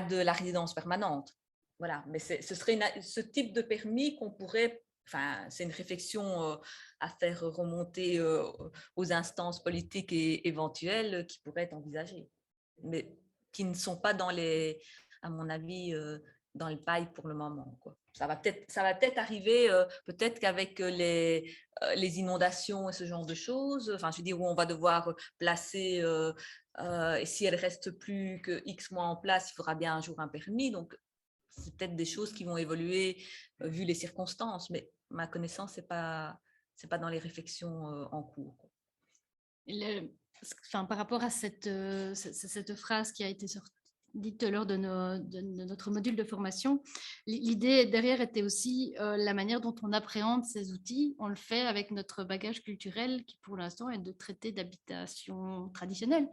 Speaker 3: de la résidence permanente. Voilà. Mais ce serait ce type de permis qu'on pourrait... Enfin, c'est une réflexion à faire remonter aux instances politiques et éventuelles qui pourraient être envisagées, mais qui ne sont pas à mon avis, dans le pipe pour le moment, quoi. Ça va peut-être arriver, peut-être qu'avec les inondations et ce genre de choses, enfin, je veux dire, où on va devoir placer, et si elle reste plus que X mois en place, il faudra bien un jour un permis. Donc, c'est peut-être des choses qui vont évoluer vu les circonstances, mais ma connaissance, c'est pas dans les réflexions en cours.
Speaker 2: Par rapport à cette phrase qui a été dite lors de notre module de formation, l'idée derrière était aussi la manière dont on appréhende ces outils. On le fait avec notre bagage culturel qui, pour l'instant, est de traiter d'habitation traditionnelle.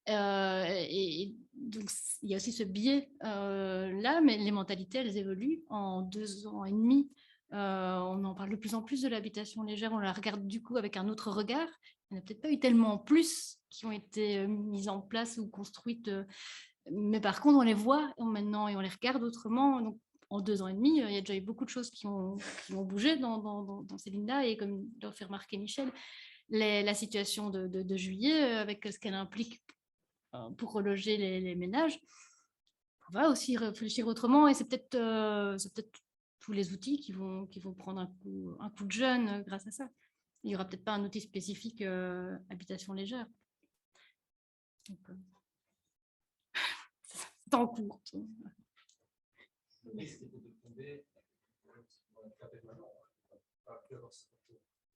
Speaker 2: Et donc, il y a aussi ce biais là, mais les mentalités, elles évoluent. En 2 ans et demi, on en parle de plus en plus de l'habitation légère. On la regarde du coup avec un autre regard. Il n'y en a peut-être pas eu tellement plus qui ont été mises en place ou construites, mais par contre, on les voit maintenant et on les regarde autrement. Donc, en 2 ans et demi, il y a déjà eu beaucoup de choses qui ont bougé dans ces lignes-là. Et comme l'a fait remarquer Michel, la situation de juillet, avec ce qu'elle implique pour reloger les ménages, on va aussi réfléchir autrement. Et c'est peut-être tous les outils qui vont prendre un coup de jeune grâce à ça. Il n'y aura peut-être pas un outil spécifique habitation légère. Donc, c'est en cours.
Speaker 6: Le risque était de tomber dans un cas permanent. Pas que avoir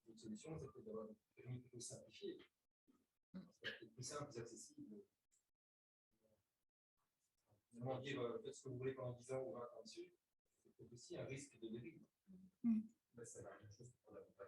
Speaker 6: une solution, c'était d'avoir un permis plutôt simplifié. C'est plus simple, plus accessible. Finalement, dire faites ce que vous voulez pendant 10 ans ou 20 ans dessus, c'est aussi un risque de dérive. Mais c'est la même chose pour l'habitat.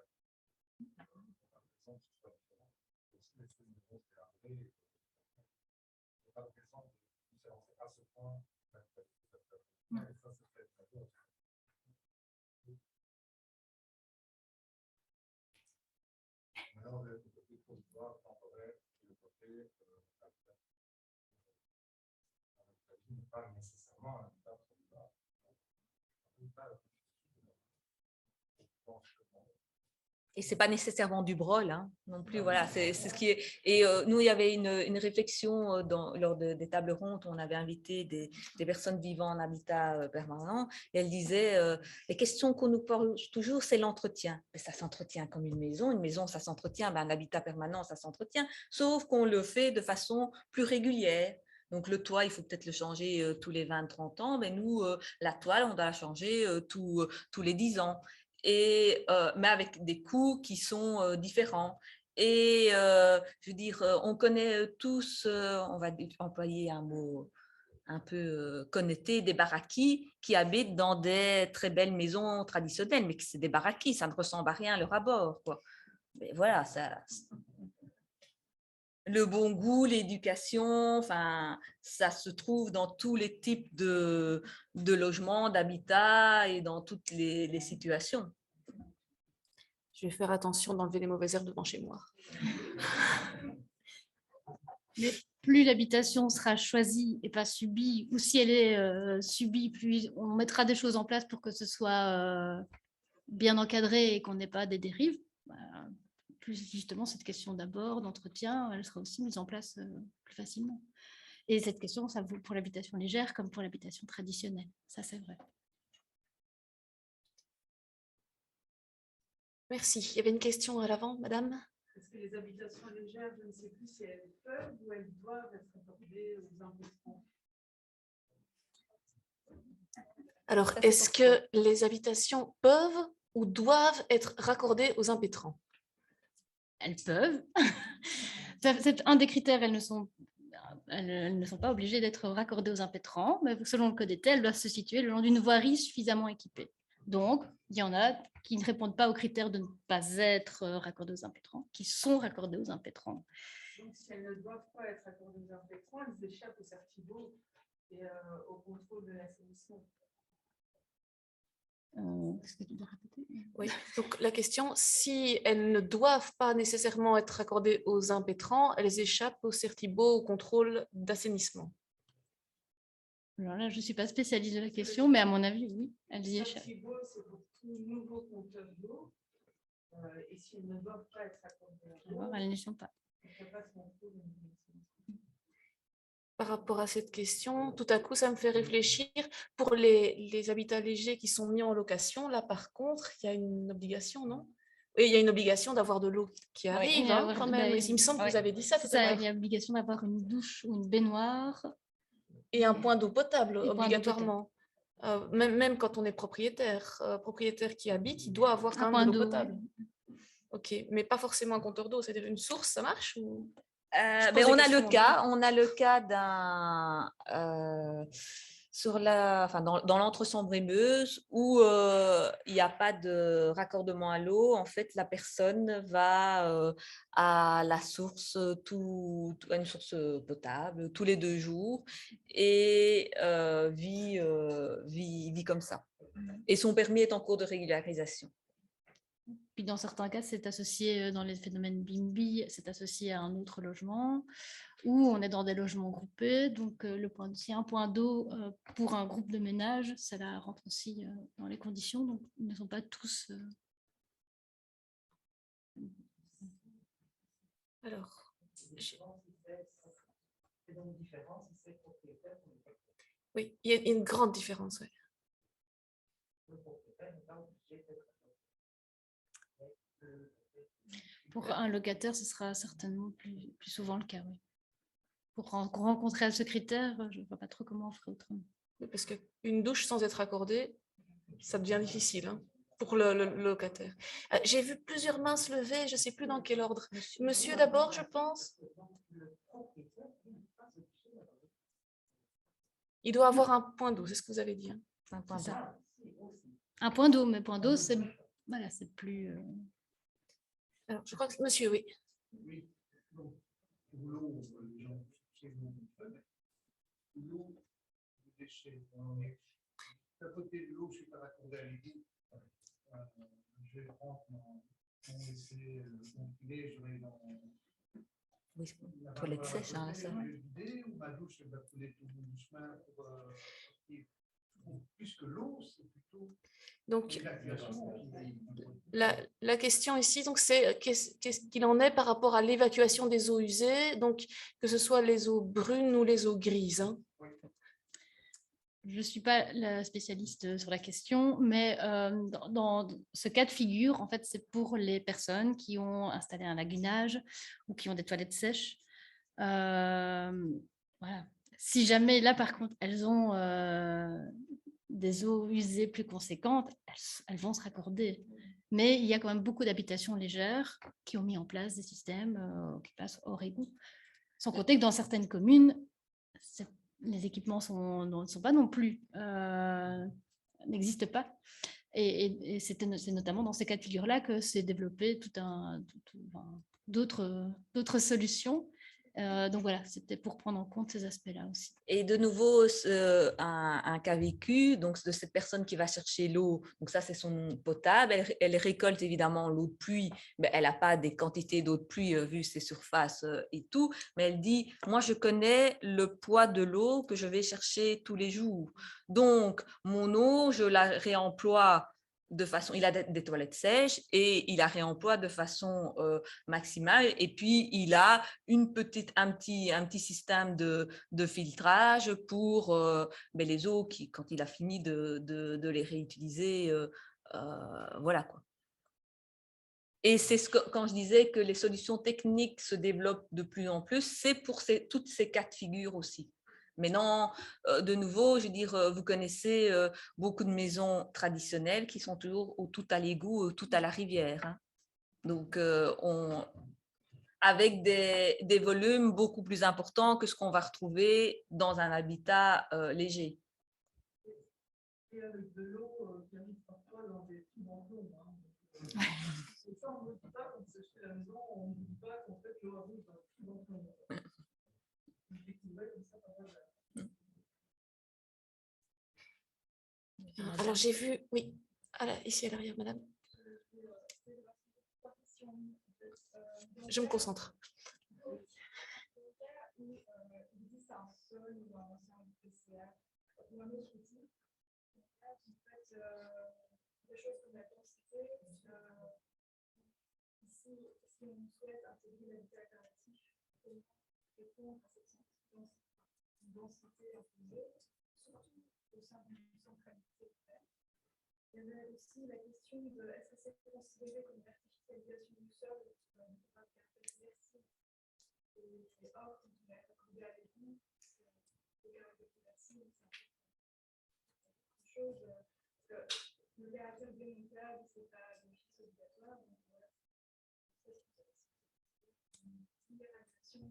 Speaker 6: Pas nécessairement un habitat provisoire.
Speaker 3: Et c'est pas nécessairement du brol non plus. Voilà, c'est ce qui est. Et nous, il y avait une réflexion lors des tables rondes où on avait invité des personnes vivant en habitat permanent. Et elle disait les questions qu'on nous pose toujours, c'est l'entretien. Ça s'entretient comme une maison. Une maison, ça s'entretient. Un habitat permanent, ça s'entretient. Sauf qu'on le fait de façon plus régulière. Donc, le toit, il faut peut-être le changer tous les 20-30 ans. Mais nous, la toile, on doit la changer tous les 10 ans. Mais avec des coûts qui sont différents. Et je veux dire, on connaît tous, on va employer un mot un peu connoté, des baraquis qui habitent dans des très belles maisons traditionnelles, mais c'est des baraquis, ça ne ressemble à rien à leur abord, quoi. Mais voilà, le bon goût, l'éducation, enfin, ça se trouve dans tous les types de logements, d'habitat et dans toutes les situations.
Speaker 1: Je vais faire attention d'enlever les mauvaises herbes devant chez moi.
Speaker 2: Mais plus l'habitation sera choisie et pas subie, ou si elle est subie, plus on mettra des choses en place pour que ce soit bien encadré et qu'on n'ait pas des dérives. Plus justement, cette question d'abord, d'entretien, elle sera aussi mise en place plus facilement. Et cette question, ça vaut pour l'habitation légère comme pour l'habitation traditionnelle. Ça, c'est vrai.
Speaker 1: Merci. Il y avait une question à l'avant, madame.
Speaker 7: Est-ce que les habitations légères, je ne sais plus si elles peuvent ou elles doivent être accordées aux investissements?
Speaker 1: Alors, est-ce que les habitations peuvent ou doivent être raccordées aux impétrants?
Speaker 2: Elles peuvent. C'est un des critères, elles ne sont pas obligées d'être raccordées aux impétrants, mais selon le code d'été, elles doivent se situer le long d'une voirie suffisamment équipée. Donc, il y en a qui ne répondent pas aux critères de ne pas être raccordées aux impétrants, qui sont raccordées aux impétrants.
Speaker 7: Donc, si elles ne doivent pas être accordées aux impétrants, elles échappent au Certibo et au contrôle de l'assainissement.
Speaker 2: Est-ce que tu dois répéter?
Speaker 1: Oui, donc la question, si elles ne doivent pas nécessairement être raccordées aux impétrants, elles échappent au Certibo, au contrôle d'assainissement.
Speaker 2: Alors là, je ne suis pas spécialiste de la question, mais à mon avis, oui, elles y
Speaker 7: Le
Speaker 2: échappent.
Speaker 7: Certibo, c'est pour tout nouveau compteur d'eau. Et s'ils ne doivent pas être accordés à l'eau,
Speaker 2: Alors, elles n'y sont pas.
Speaker 7: on ne peut pas se contrôler de l'assainissement.
Speaker 1: Par rapport à cette question, tout à coup, ça me fait réfléchir. Pour les habitats légers qui sont mis en location, là, par contre, il y a une obligation, non? Et il y a une obligation d'avoir de l'eau qui arrive, hein, quand même. Il me semble que vous avez dit ça tout à
Speaker 2: Il y
Speaker 1: l'heure.
Speaker 2: a obligation d'avoir une douche ou une baignoire.
Speaker 1: Et un point d'eau potable,
Speaker 2: Et point d'eau
Speaker 1: obligatoirement. Même quand on est propriétaire qui habite, il doit avoir quand même de l'eau potable. Ok, mais pas forcément un compteur d'eau, c'est-à-dire une source, ça marche ou...
Speaker 3: Mais on a le cas d'un dans l'entre-Sambre et Meuse où il n'y a pas de raccordement à l'eau. En fait, la personne va à la source, à une source potable tous les 2 jours et vit comme ça. Et son permis est en cours de régularisation.
Speaker 2: Puis dans certains cas, c'est associé dans les phénomènes BIMBI, c'est associé à un autre logement, ou on est dans des logements groupés. Donc, s'il y a un point d'eau pour un groupe de ménage, ça la rentre aussi dans les conditions. Donc, ils ne sont pas tous.
Speaker 1: Alors, oui, il y a une grande différence. Oui.
Speaker 2: Pour un locataire, ce sera certainement plus souvent le cas. Oui. Pour rencontrer ce critère, je ne vois pas trop comment on ferait autrement.
Speaker 1: Parce qu'une douche sans être accordée, ça devient difficile hein, pour le locataire. J'ai vu plusieurs mains se lever, je ne sais plus dans quel ordre. Monsieur d'abord, je pense. Il doit avoir un point d'eau, c'est ce que vous avez dit. Hein.
Speaker 2: Un point d'eau, mais point d'eau, c'est voilà, c'est plus...
Speaker 1: Alors, je crois que monsieur, oui.
Speaker 4: Oui, donc, pour l'eau, les gens, c'est l'eau, les déchets. À côté de l'eau, je ne suis pas raccordé à l'égout. Je vais prendre mon essai, mon filet, je vais dans.
Speaker 3: Oui, toilette sèche, hein, la salle.
Speaker 4: Ou ma douche, elle va couler tout le bout du chemin plus que l'eau, c'est plutôt.
Speaker 1: Donc, la question ici, c'est qu'est-ce qu'il en est par rapport à l'évacuation des eaux usées, donc que ce soit les eaux brunes ou les eaux grises. Hein.
Speaker 2: Je ne suis pas la spécialiste sur la question, mais dans ce cas de figure, en fait, c'est pour les personnes qui ont installé un lagunage ou qui ont des toilettes sèches. Voilà. Si jamais, là, par contre, elles ont des eaux usées plus conséquentes, elles vont se raccorder. Mais il y a quand même beaucoup d'habitations légères qui ont mis en place des systèmes qui passent hors égout. Sans compter que dans certaines communes, les équipements ne sont pas non plus, n'existent pas. Et c'est notamment dans ces cas de figure-là que s'est développé d'autres solutions. Donc voilà, c'était pour prendre en compte ces aspects-là aussi.
Speaker 3: Et de nouveau, un cas vécu, donc de cette personne qui va chercher l'eau, donc ça c'est son potable, elle récolte évidemment l'eau de pluie, mais elle n'a pas des quantités d'eau de pluie vu ses surfaces et tout, mais elle dit, moi je connais le poids de l'eau que je vais chercher tous les jours, donc mon eau, je la réemploie de façon, il a des toilettes sèches et il la réemploie de façon maximale et puis il a un petit système de filtrage pour les eaux qui, quand il a fini de les réutiliser, voilà quoi. Et c'est quand je disais que les solutions techniques se développent de plus en plus, c'est pour toutes ces cas de figure aussi. Maintenant, de nouveau, je veux dire, vous connaissez beaucoup de maisons traditionnelles qui sont toujours tout à l'égout, tout à la rivière. Hein. Donc, avec des volumes beaucoup plus importants que ce qu'on va retrouver dans un habitat léger.
Speaker 7: Et avec de l'eau qui arrive parfois dans des petits bandeaux. Et ça, on ne dit pas quand c'est chez la maison, on ne dit pas qu'en fait l'eau arrive dans des petits bandeaux.
Speaker 1: Alors, j'ai vu, oui, ici à l'arrière, madame. Je me concentre.
Speaker 8: Des choses comme la densité, si on souhaite intégrer l'habitat alternatif, comment répondre à cette densité imposée, surtout au sein d'une centralité. Il y avait aussi la question de est-ce que c'est considéré comme une artificialisation du sol, ne peut pas faire réversible. Et or, quand on a accordé à l'égout, c'est réversible, c'est une chose. Le caractère démontable, ce n'est pas une fixe obligatoire. Donc, voilà. Une libéralisation.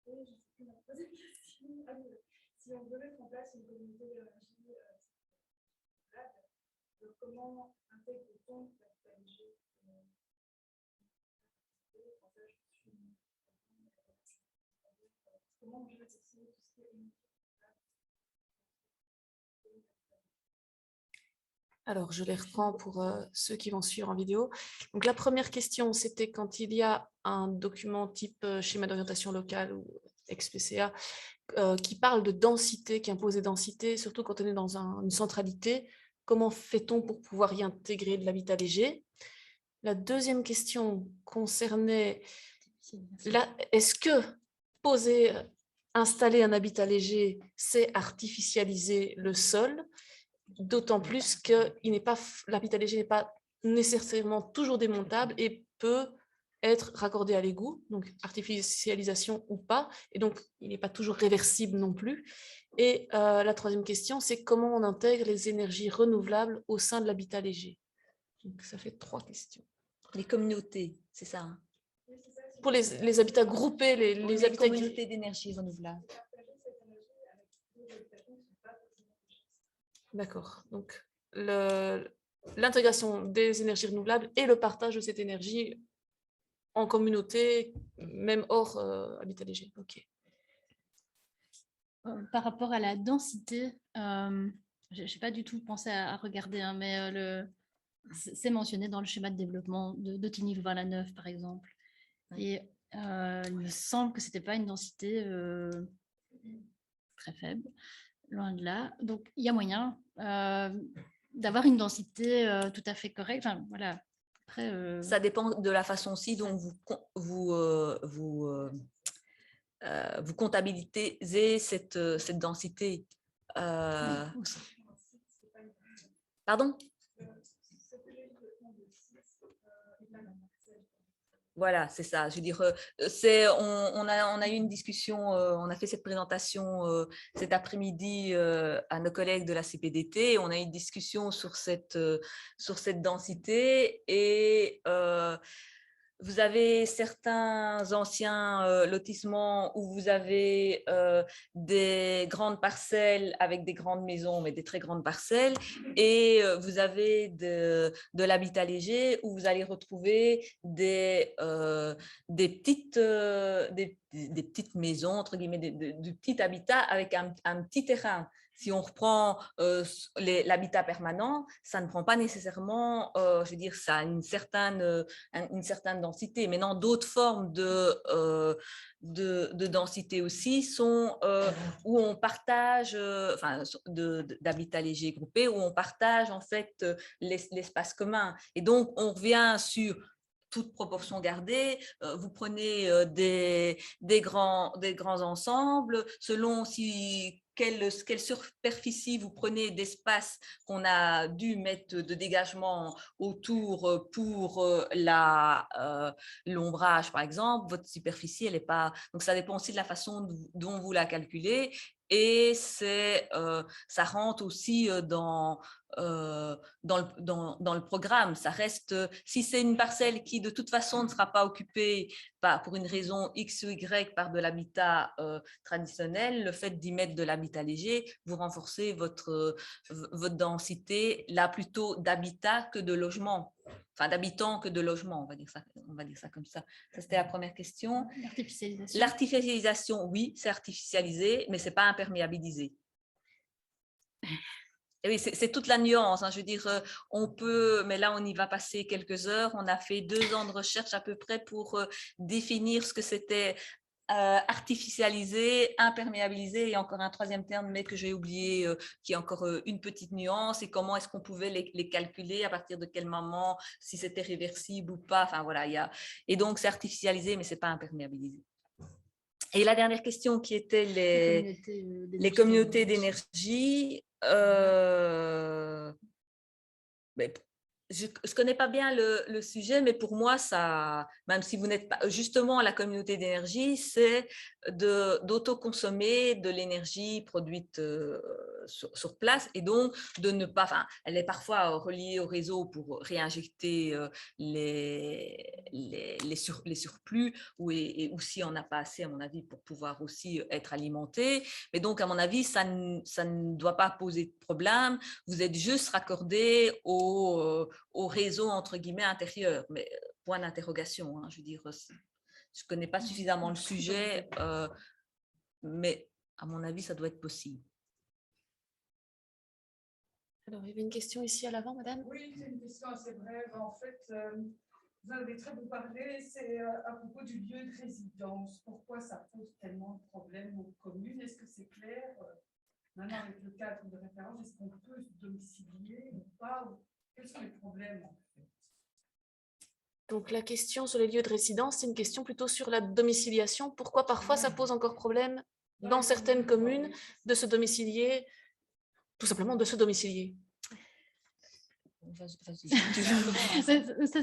Speaker 8: Et je ne sais plus ma troisième question. Si on veut mettre en place une communauté d'énergie renouvelable, comment intègre-t-on l'habitat léger? Comment on peut associer tout ce qui est énergie?
Speaker 1: Alors, je les reprends pour ceux qui vont suivre en vidéo. Donc, la première question, c'était quand il y a un document type schéma d'orientation locale ou ex-PCA qui parle de densité, qui impose des densités, surtout quand on est dans une centralité, comment fait-on pour pouvoir y intégrer de l'habitat léger? La deuxième question concernait, est-ce que installer un habitat léger, c'est artificialiser le sol? D'autant plus que l'habitat léger n'est pas nécessairement toujours démontable et peut être raccordé à l'égout, donc artificialisation ou pas, et donc il n'est pas toujours réversible non plus. Et la troisième question, c'est comment on intègre les énergies renouvelables au sein de l'habitat léger. Donc ça fait 3 questions.
Speaker 3: Les communautés, c'est ça. Hein.
Speaker 1: Pour les habitats groupés, les habitats
Speaker 3: communautés d'énergie renouvelable.
Speaker 1: D'accord. Donc, l'intégration des énergies renouvelables et le partage de cette énergie en communauté, même hors habitat léger. Ok.
Speaker 2: Par rapport à la densité, je n'ai pas du tout pensé à regarder, hein, mais c'est mentionné dans le schéma de développement de Tigny-Louvain-la-Neuve, par exemple. Oui. Et il me semble que ce n'était pas une densité très faible. Loin de là. Donc, il y a moyen d'avoir une densité tout à fait correcte. Enfin, voilà. Après,
Speaker 3: ça dépend de la façon aussi dont vous comptabilisez cette densité. Pardon? Voilà, c'est ça. Je veux dire, on a eu une discussion, on a fait cette présentation cet après-midi à nos collègues de la CPDT. On a eu une discussion sur cette densité et vous avez certains anciens lotissements où vous avez des grandes parcelles avec des grandes maisons, mais des très grandes parcelles, et vous avez de l'habitat léger où vous allez retrouver des petites maisons, entre guillemets, du petit habitat avec un petit terrain. Si on reprend l'habitat permanent, ça ne prend pas nécessairement, je veux dire, ça a une certaine densité. Maintenant, d'autres formes de densité aussi sont où on partage, d'habitat léger groupé, où on partage en fait l'espace commun. Et donc, on revient sur toute proportion gardée, vous prenez des grands ensembles, selon si quelle superficie vous prenez d'espace qu'on a dû mettre de dégagement autour pour l'ombrage, par exemple, votre superficie, elle n'est pas… Donc, ça dépend aussi de la façon dont vous la calculez. Et ça rentre aussi dans le programme. Ça reste, si c'est une parcelle qui de toute façon ne sera pas occupée pour une raison X ou Y par de l'habitat traditionnel, le fait d'y mettre de l'habitat léger, vous renforcez votre densité là plutôt d'habitat que de logement. Enfin, d'habitants que de logements, on va dire ça comme ça. Ça, c'était la première question.
Speaker 2: L'artificialisation.
Speaker 3: L'artificialisation, oui, c'est artificialisé, mais ce n'est pas imperméabilisé. Et oui, c'est toute la nuance. Hein. Je veux dire, on peut, mais là, on y va passer quelques heures. On a fait 2 ans de recherche à peu près pour définir ce que c'était artificialisé, imperméabilisé, et encore un 3e terme, mais que j'ai oublié, qui est encore une petite nuance, et comment est-ce qu'on pouvait les calculer, à partir de quel moment, si c'était réversible ou pas. Enfin, voilà, et donc, c'est artificialisé, mais ce n'est pas imperméabilisé. Et la dernière question qui était les communautés d'énergie. Je ne connais pas bien le sujet, mais pour moi, ça, même si vous n'êtes pas… Justement, la communauté d'énergie, c'est d'autoconsommer de l'énergie produite sur place, et donc de ne pas… Enfin, elle est parfois reliée au réseau pour réinjecter les surplus, ou si on n'a pas assez, à mon avis, pour pouvoir aussi être alimenté. Mais donc, à mon avis, ça ne doit pas poser de problème. Vous êtes juste raccordé au réseau, entre guillemets, intérieur. Mais point d'interrogation, hein, je veux dire, je ne connais pas suffisamment le sujet, mais à mon avis, ça doit être possible.
Speaker 1: Alors, il y avait une question ici à l'avant, madame.
Speaker 7: Oui, c'est une question assez brève. En fait, vous en avez très peu parlé, c'est à propos du lieu de résidence. Pourquoi ça pose tellement de problèmes aux communes? Est-ce que c'est clair? Maintenant, avec le cadre de référence, est-ce qu'on peut se domicilier ou pas? Quels sont les problèmes, en fait?
Speaker 1: Donc, la question sur les lieux de résidence, c'est une question plutôt sur la domiciliation. Pourquoi parfois ça pose encore problème dans certaines communes de se domicilier, tout simplement de se domicilier?
Speaker 2: Ça,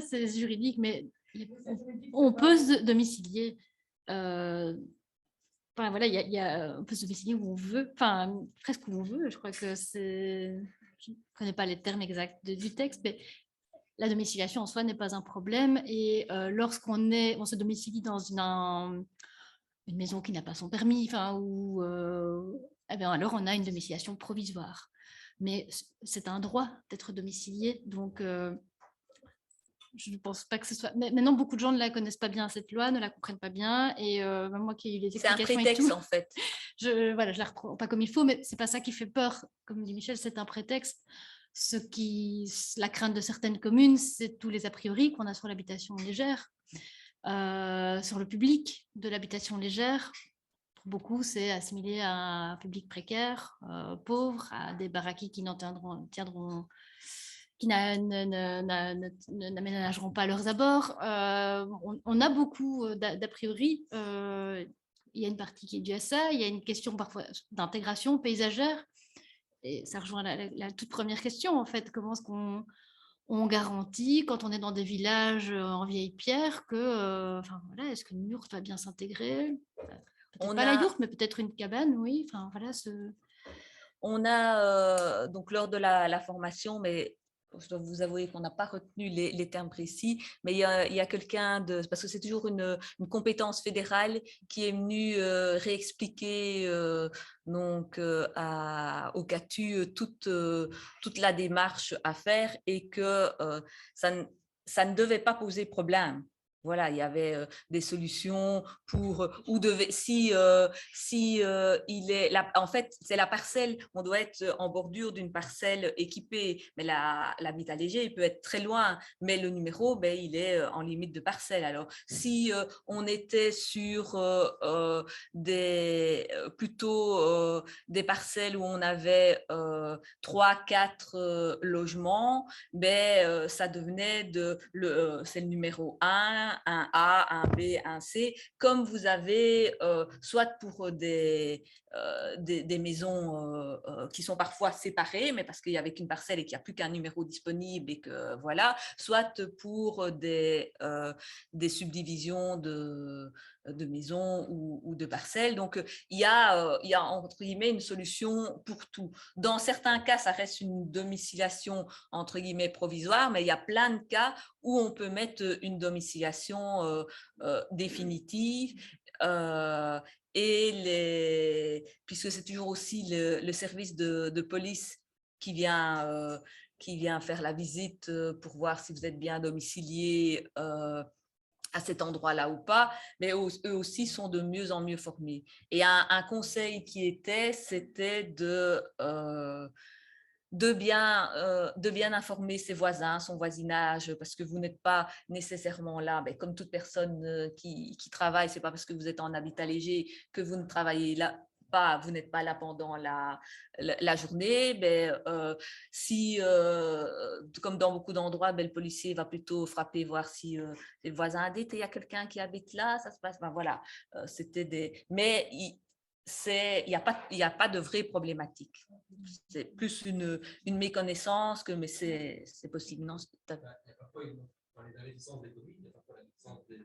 Speaker 2: c'est juridique, mais on peut se domicilier. Enfin, voilà, on peut se domicilier où on veut, enfin, presque où on veut. Je crois que c'est… Je ne connais pas les termes exacts du texte, mais la domiciliation en soi n'est pas un problème. Et lorsqu'on se domicilie dans une maison qui n'a pas son permis, enfin, eh bien, alors on a une domiciliation provisoire. Mais c'est un droit d'être domicilié, donc je ne pense pas que ce soit… Mais maintenant, beaucoup de gens ne la connaissent pas bien, cette loi, ne la comprennent pas bien, et même moi qui ai eu les explications…
Speaker 3: C'est un prétexte, en fait.
Speaker 2: Je la reprends pas comme il faut, mais ce n'est pas ça qui fait peur. Comme dit Michel, c'est un prétexte. La crainte de certaines communes, c'est tous les a priori qu'on a sur l'habitation légère, sur le public de l'habitation légère. Pour beaucoup, c'est assimilé à un public précaire, pauvre, à des baraquis qui qui n'aménageront pas leurs abords. On a beaucoup d'a priori. Il y a une partie qui est due à ça. Il y a une question parfois d'intégration paysagère. Et ça rejoint la toute première question, en fait. Comment est-ce qu'on garantit, quand on est dans des villages en vieille pierre, que, voilà, est-ce qu'une yourte va bien s'intégrer? Peut-être pas la yourte, mais peut-être une cabane, oui. Enfin, voilà,
Speaker 3: on a, donc lors de la formation, mais je dois vous avouer qu'on n'a pas retenu les termes précis, mais il y a quelqu'un parce que c'est toujours une compétence fédérale qui est venue réexpliquer donc au CATU toute la démarche à faire, et que ça ne devait pas poser problème. Voilà, il y avait des solutions pour en fait, c'est la parcelle, on doit être en bordure d'une parcelle équipée, mais l'habitat léger, il peut être très loin, mais le numéro, il est en limite de parcelle. Alors, si on était sur plutôt des parcelles où on avait 3-4 logements, ça devenait c'est le numéro 1, un A, un B, un C, comme vous avez soit pour des maisons qui sont parfois séparées, mais parce qu'il n'y avait qu'une parcelle et qu'il n'y a plus qu'un numéro disponible et que voilà, soit pour des subdivisions de maisons ou de parcelles. Donc, il y a entre guillemets une solution pour tout. Dans certains cas, ça reste une domiciliation entre guillemets provisoire, mais il y a plein de cas où on peut mettre une domiciliation définitive. Puisque c'est toujours aussi le service de police qui vient faire la visite pour voir si vous êtes bien domicilié à cet endroit-là ou pas, mais eux aussi sont de mieux en mieux formés. Et un conseil c'était de bien informer ses voisins, son voisinage, parce que vous n'êtes pas nécessairement là. Mais comme toute personne qui travaille, c'est pas parce que vous êtes en habitat léger que vous ne travaillez là pas, vous n'êtes pas là pendant la journée. Mais si, comme dans beaucoup d'endroits, le policier va plutôt frapper, voir si le voisin a dit il y a quelqu'un qui habite là, ça se passe. Ben voilà, mais il n'y a pas de vraie problématique. C'est plus une méconnaissance mais c'est possible. Non,
Speaker 6: il y a parfois dans les réticences des communes, il y a parfois la réticence des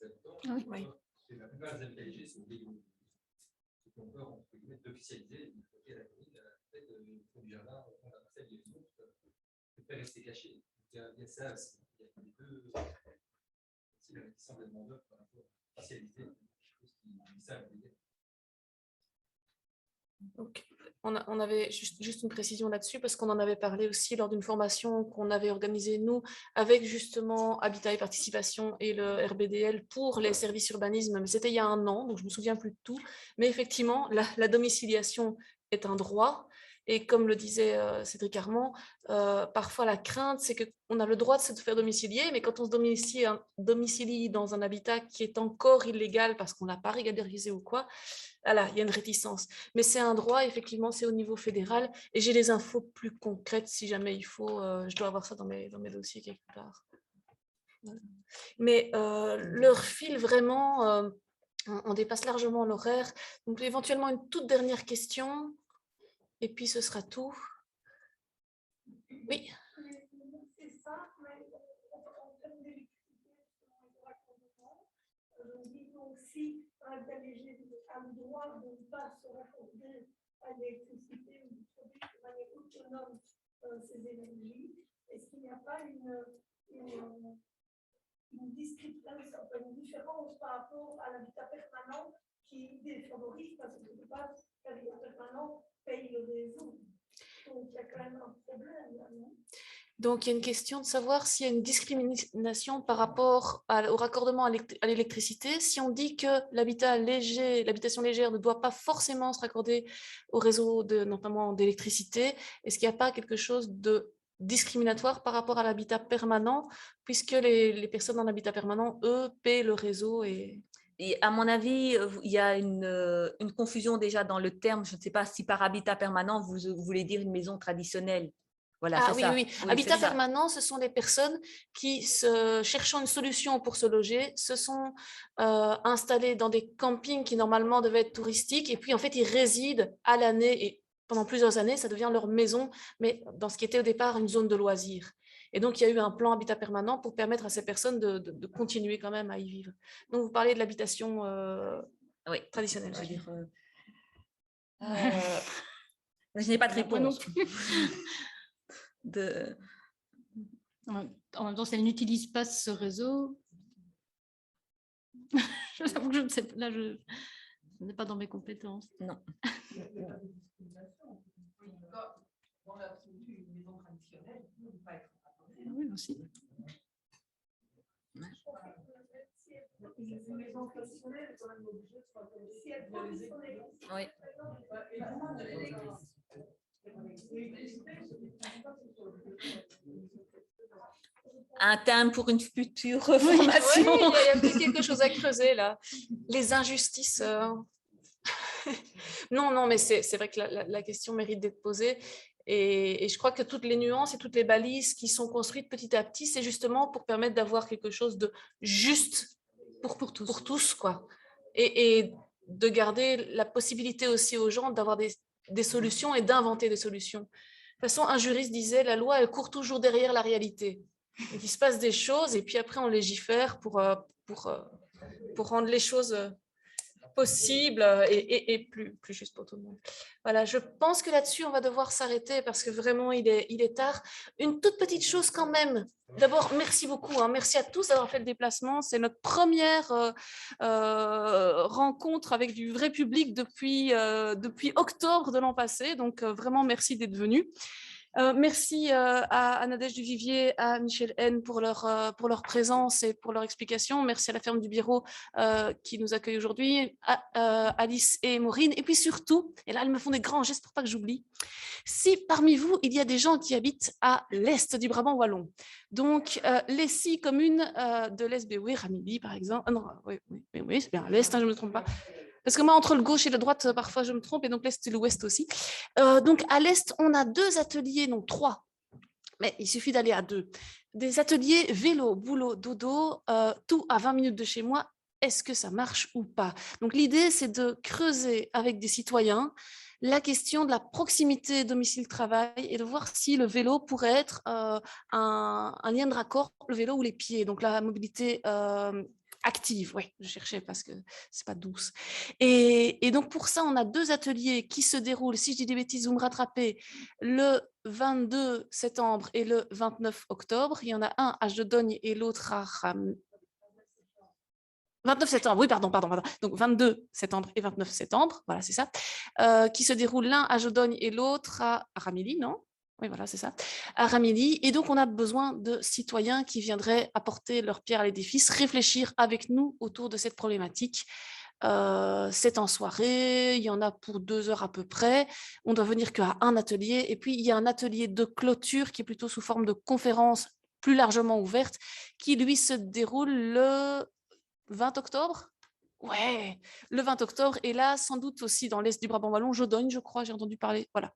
Speaker 6: habitants.
Speaker 1: Oui.
Speaker 6: La plupart des habitants légers sont des communes qui ont peur d'officialiser. La commune, peut-être il faut du jardin, on a parcelle, il y a une autre, peut faire rester caché. Il y a ça aussi. Il y a les deux. C'est la réticence des demandeurs par rapport à l'officialité, quelque chose qui savent dire.
Speaker 1: Donc, on avait juste une précision là-dessus parce qu'on en avait parlé aussi lors d'une formation qu'on avait organisée nous avec justement Habitat et Participation et le RBDL pour les services urbanisme, mais c'était il y a un an, donc je me souviens plus de tout. Mais effectivement, la domiciliation est un droit et comme le disait Cédric Armand, parfois la crainte c'est qu'on a le droit de se faire domicilier, mais quand on se domicilie dans un habitat qui est encore illégal parce qu'on n'a pas régularisé ou quoi, voilà, il y a une réticence. Mais c'est un droit, effectivement, c'est au niveau fédéral. Et j'ai les infos plus concrètes si jamais il faut. Je dois avoir ça dans mes dossiers quelque part. Voilà. Mais l'heure file vraiment. On dépasse largement l'horaire. Donc, éventuellement, une toute dernière question. Et puis, ce sera tout. Oui.
Speaker 8: C'est ça, mais en termes d'électricité, disons si un léger a le droit de ne pas se raccorder à l'électricité ou de produire de manière autonome ces énergies, est-ce qu'il n'y a pas une différence par rapport à l'habitat permanent qui défavorise parce que de base, l'habitat permanent paye le réseau. Donc il y a quand même un problème là, non ?
Speaker 1: Donc, il y a une question de savoir s'il y a une discrimination par rapport au raccordement à l'électricité. Si on dit que l'habitation légère ne doit pas forcément se raccorder au réseau notamment d'électricité, est-ce qu'il n'y a pas quelque chose de discriminatoire par rapport à l'habitat permanent, puisque les personnes en habitat permanent, eux, paient le réseau et
Speaker 3: à mon avis, il y a une confusion déjà dans le terme. Je ne sais pas si par habitat permanent, vous voulez dire une maison traditionnelle. Voilà,
Speaker 1: ah oui,
Speaker 3: ça.
Speaker 1: oui. Habitat permanent, ce sont les personnes qui, cherchant une solution pour se loger, se sont installées dans des campings qui normalement devaient être touristiques et puis en fait ils résident à l'année et pendant plusieurs années, ça devient leur maison, mais dans ce qui était au départ une zone de loisirs. Et donc, il y a eu un plan habitat permanent pour permettre à ces personnes de continuer quand même à y vivre. Donc, vous parlez de l'habitation traditionnelle.
Speaker 3: Je veux dire, je n'ai pas de réponse.
Speaker 2: En même temps, si elle n'utilise pas ce réseau, je ne sais pas, là, ce n'est pas dans mes compétences.
Speaker 3: Non.
Speaker 7: Dans l'absolu, une maison traditionnelle ne peut pas être raccordée.
Speaker 2: Oui, aussi.
Speaker 8: Une maison traditionnelle est quand même obligée de se raccordée. Si elle prend l'électricité,
Speaker 3: oui. Un thème pour une future formation.
Speaker 1: Oui, il y a peut-être quelque chose à creuser là. Les injustices. Non, mais c'est vrai que la question mérite d'être posée. Et je crois que toutes les nuances et toutes les balises qui sont construites petit à petit, c'est justement pour permettre d'avoir quelque chose de juste pour tous, quoi. Et de garder la possibilité aussi aux gens d'avoir des solutions et d'inventer des solutions. De toute façon, un juriste disait, la loi, elle court toujours derrière la réalité. Donc, il se passe des choses et puis après, on légifère pour rendre les choses possibles et plus juste pour tout le monde. Voilà, je pense que là-dessus, on va devoir s'arrêter parce que vraiment, il est tard. Une toute petite chose quand même. D'abord, merci beaucoup. Merci à tous d'avoir fait le déplacement. C'est notre première rencontre avec du vrai public depuis octobre de l'an passé. Donc, vraiment, merci d'être venus. Merci à Nadège Duvivier, à Michel N pour leur présence et pour leur explication. Merci à la ferme du Bureau qui nous accueille aujourd'hui, à Alice et Maureen. Et puis surtout, et là elles me font des grands gestes pour pas que j'oublie, si parmi vous, il y a des gens qui habitent à l'est du Brabant wallon, donc les 6 communes de l'est, oui, Ramilly par exemple, non, oui, c'est bien à l'est, je ne me trompe pas. Parce que moi, entre le gauche et le droite, parfois je me trompe, et donc l'Est et l'Ouest aussi. Donc à l'Est, on a 2 ateliers, non 3, mais il suffit d'aller à 2. Des ateliers vélo, boulot, dodo, tout à 20 minutes de chez moi. Est-ce que ça marche ou pas? Donc l'idée, c'est de creuser avec des citoyens la question de la proximité domicile-travail et de voir si le vélo pourrait être un lien de raccord, le vélo ou les pieds, donc la mobilité active, oui, je cherchais parce que c'est pas douce. Et donc pour ça, on a 2 ateliers qui se déroulent, si je dis des bêtises, vous me rattrapez, le 22 septembre et le 29 octobre. Il y en a un à Jodogne et l'autre à 29 septembre, oui, pardon. Donc 22 septembre et 29 septembre, voilà, c'est ça, qui se déroulent l'un à Jodogne et l'autre à Ramilly, non? Oui, voilà, c'est ça, à Ramilly. Et donc, on a besoin de citoyens qui viendraient apporter leur pierre à l'édifice, réfléchir avec nous autour de cette problématique. C'est en soirée, il y en a pour 2 heures à peu près. On doit venir qu'à un atelier. Et puis, il y a un atelier de clôture qui est plutôt sous forme de conférence plus largement ouverte, qui, lui, se déroule le 20 octobre. Ouais, le 20 octobre. Et là, sans doute aussi dans l'est du Brabant wallon, Jodogne, je crois, j'ai entendu parler. Voilà.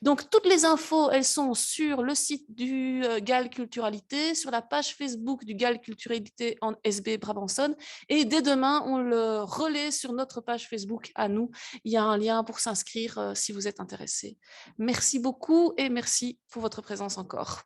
Speaker 1: Donc, toutes les infos, elles sont sur le site du GAL Culturalité, sur la page Facebook du GAL Culturalité en SB Brabançonne. Et dès demain, on le relaie sur notre page Facebook à nous. Il y a un lien pour s'inscrire si vous êtes intéressé. Merci beaucoup et merci pour votre présence encore.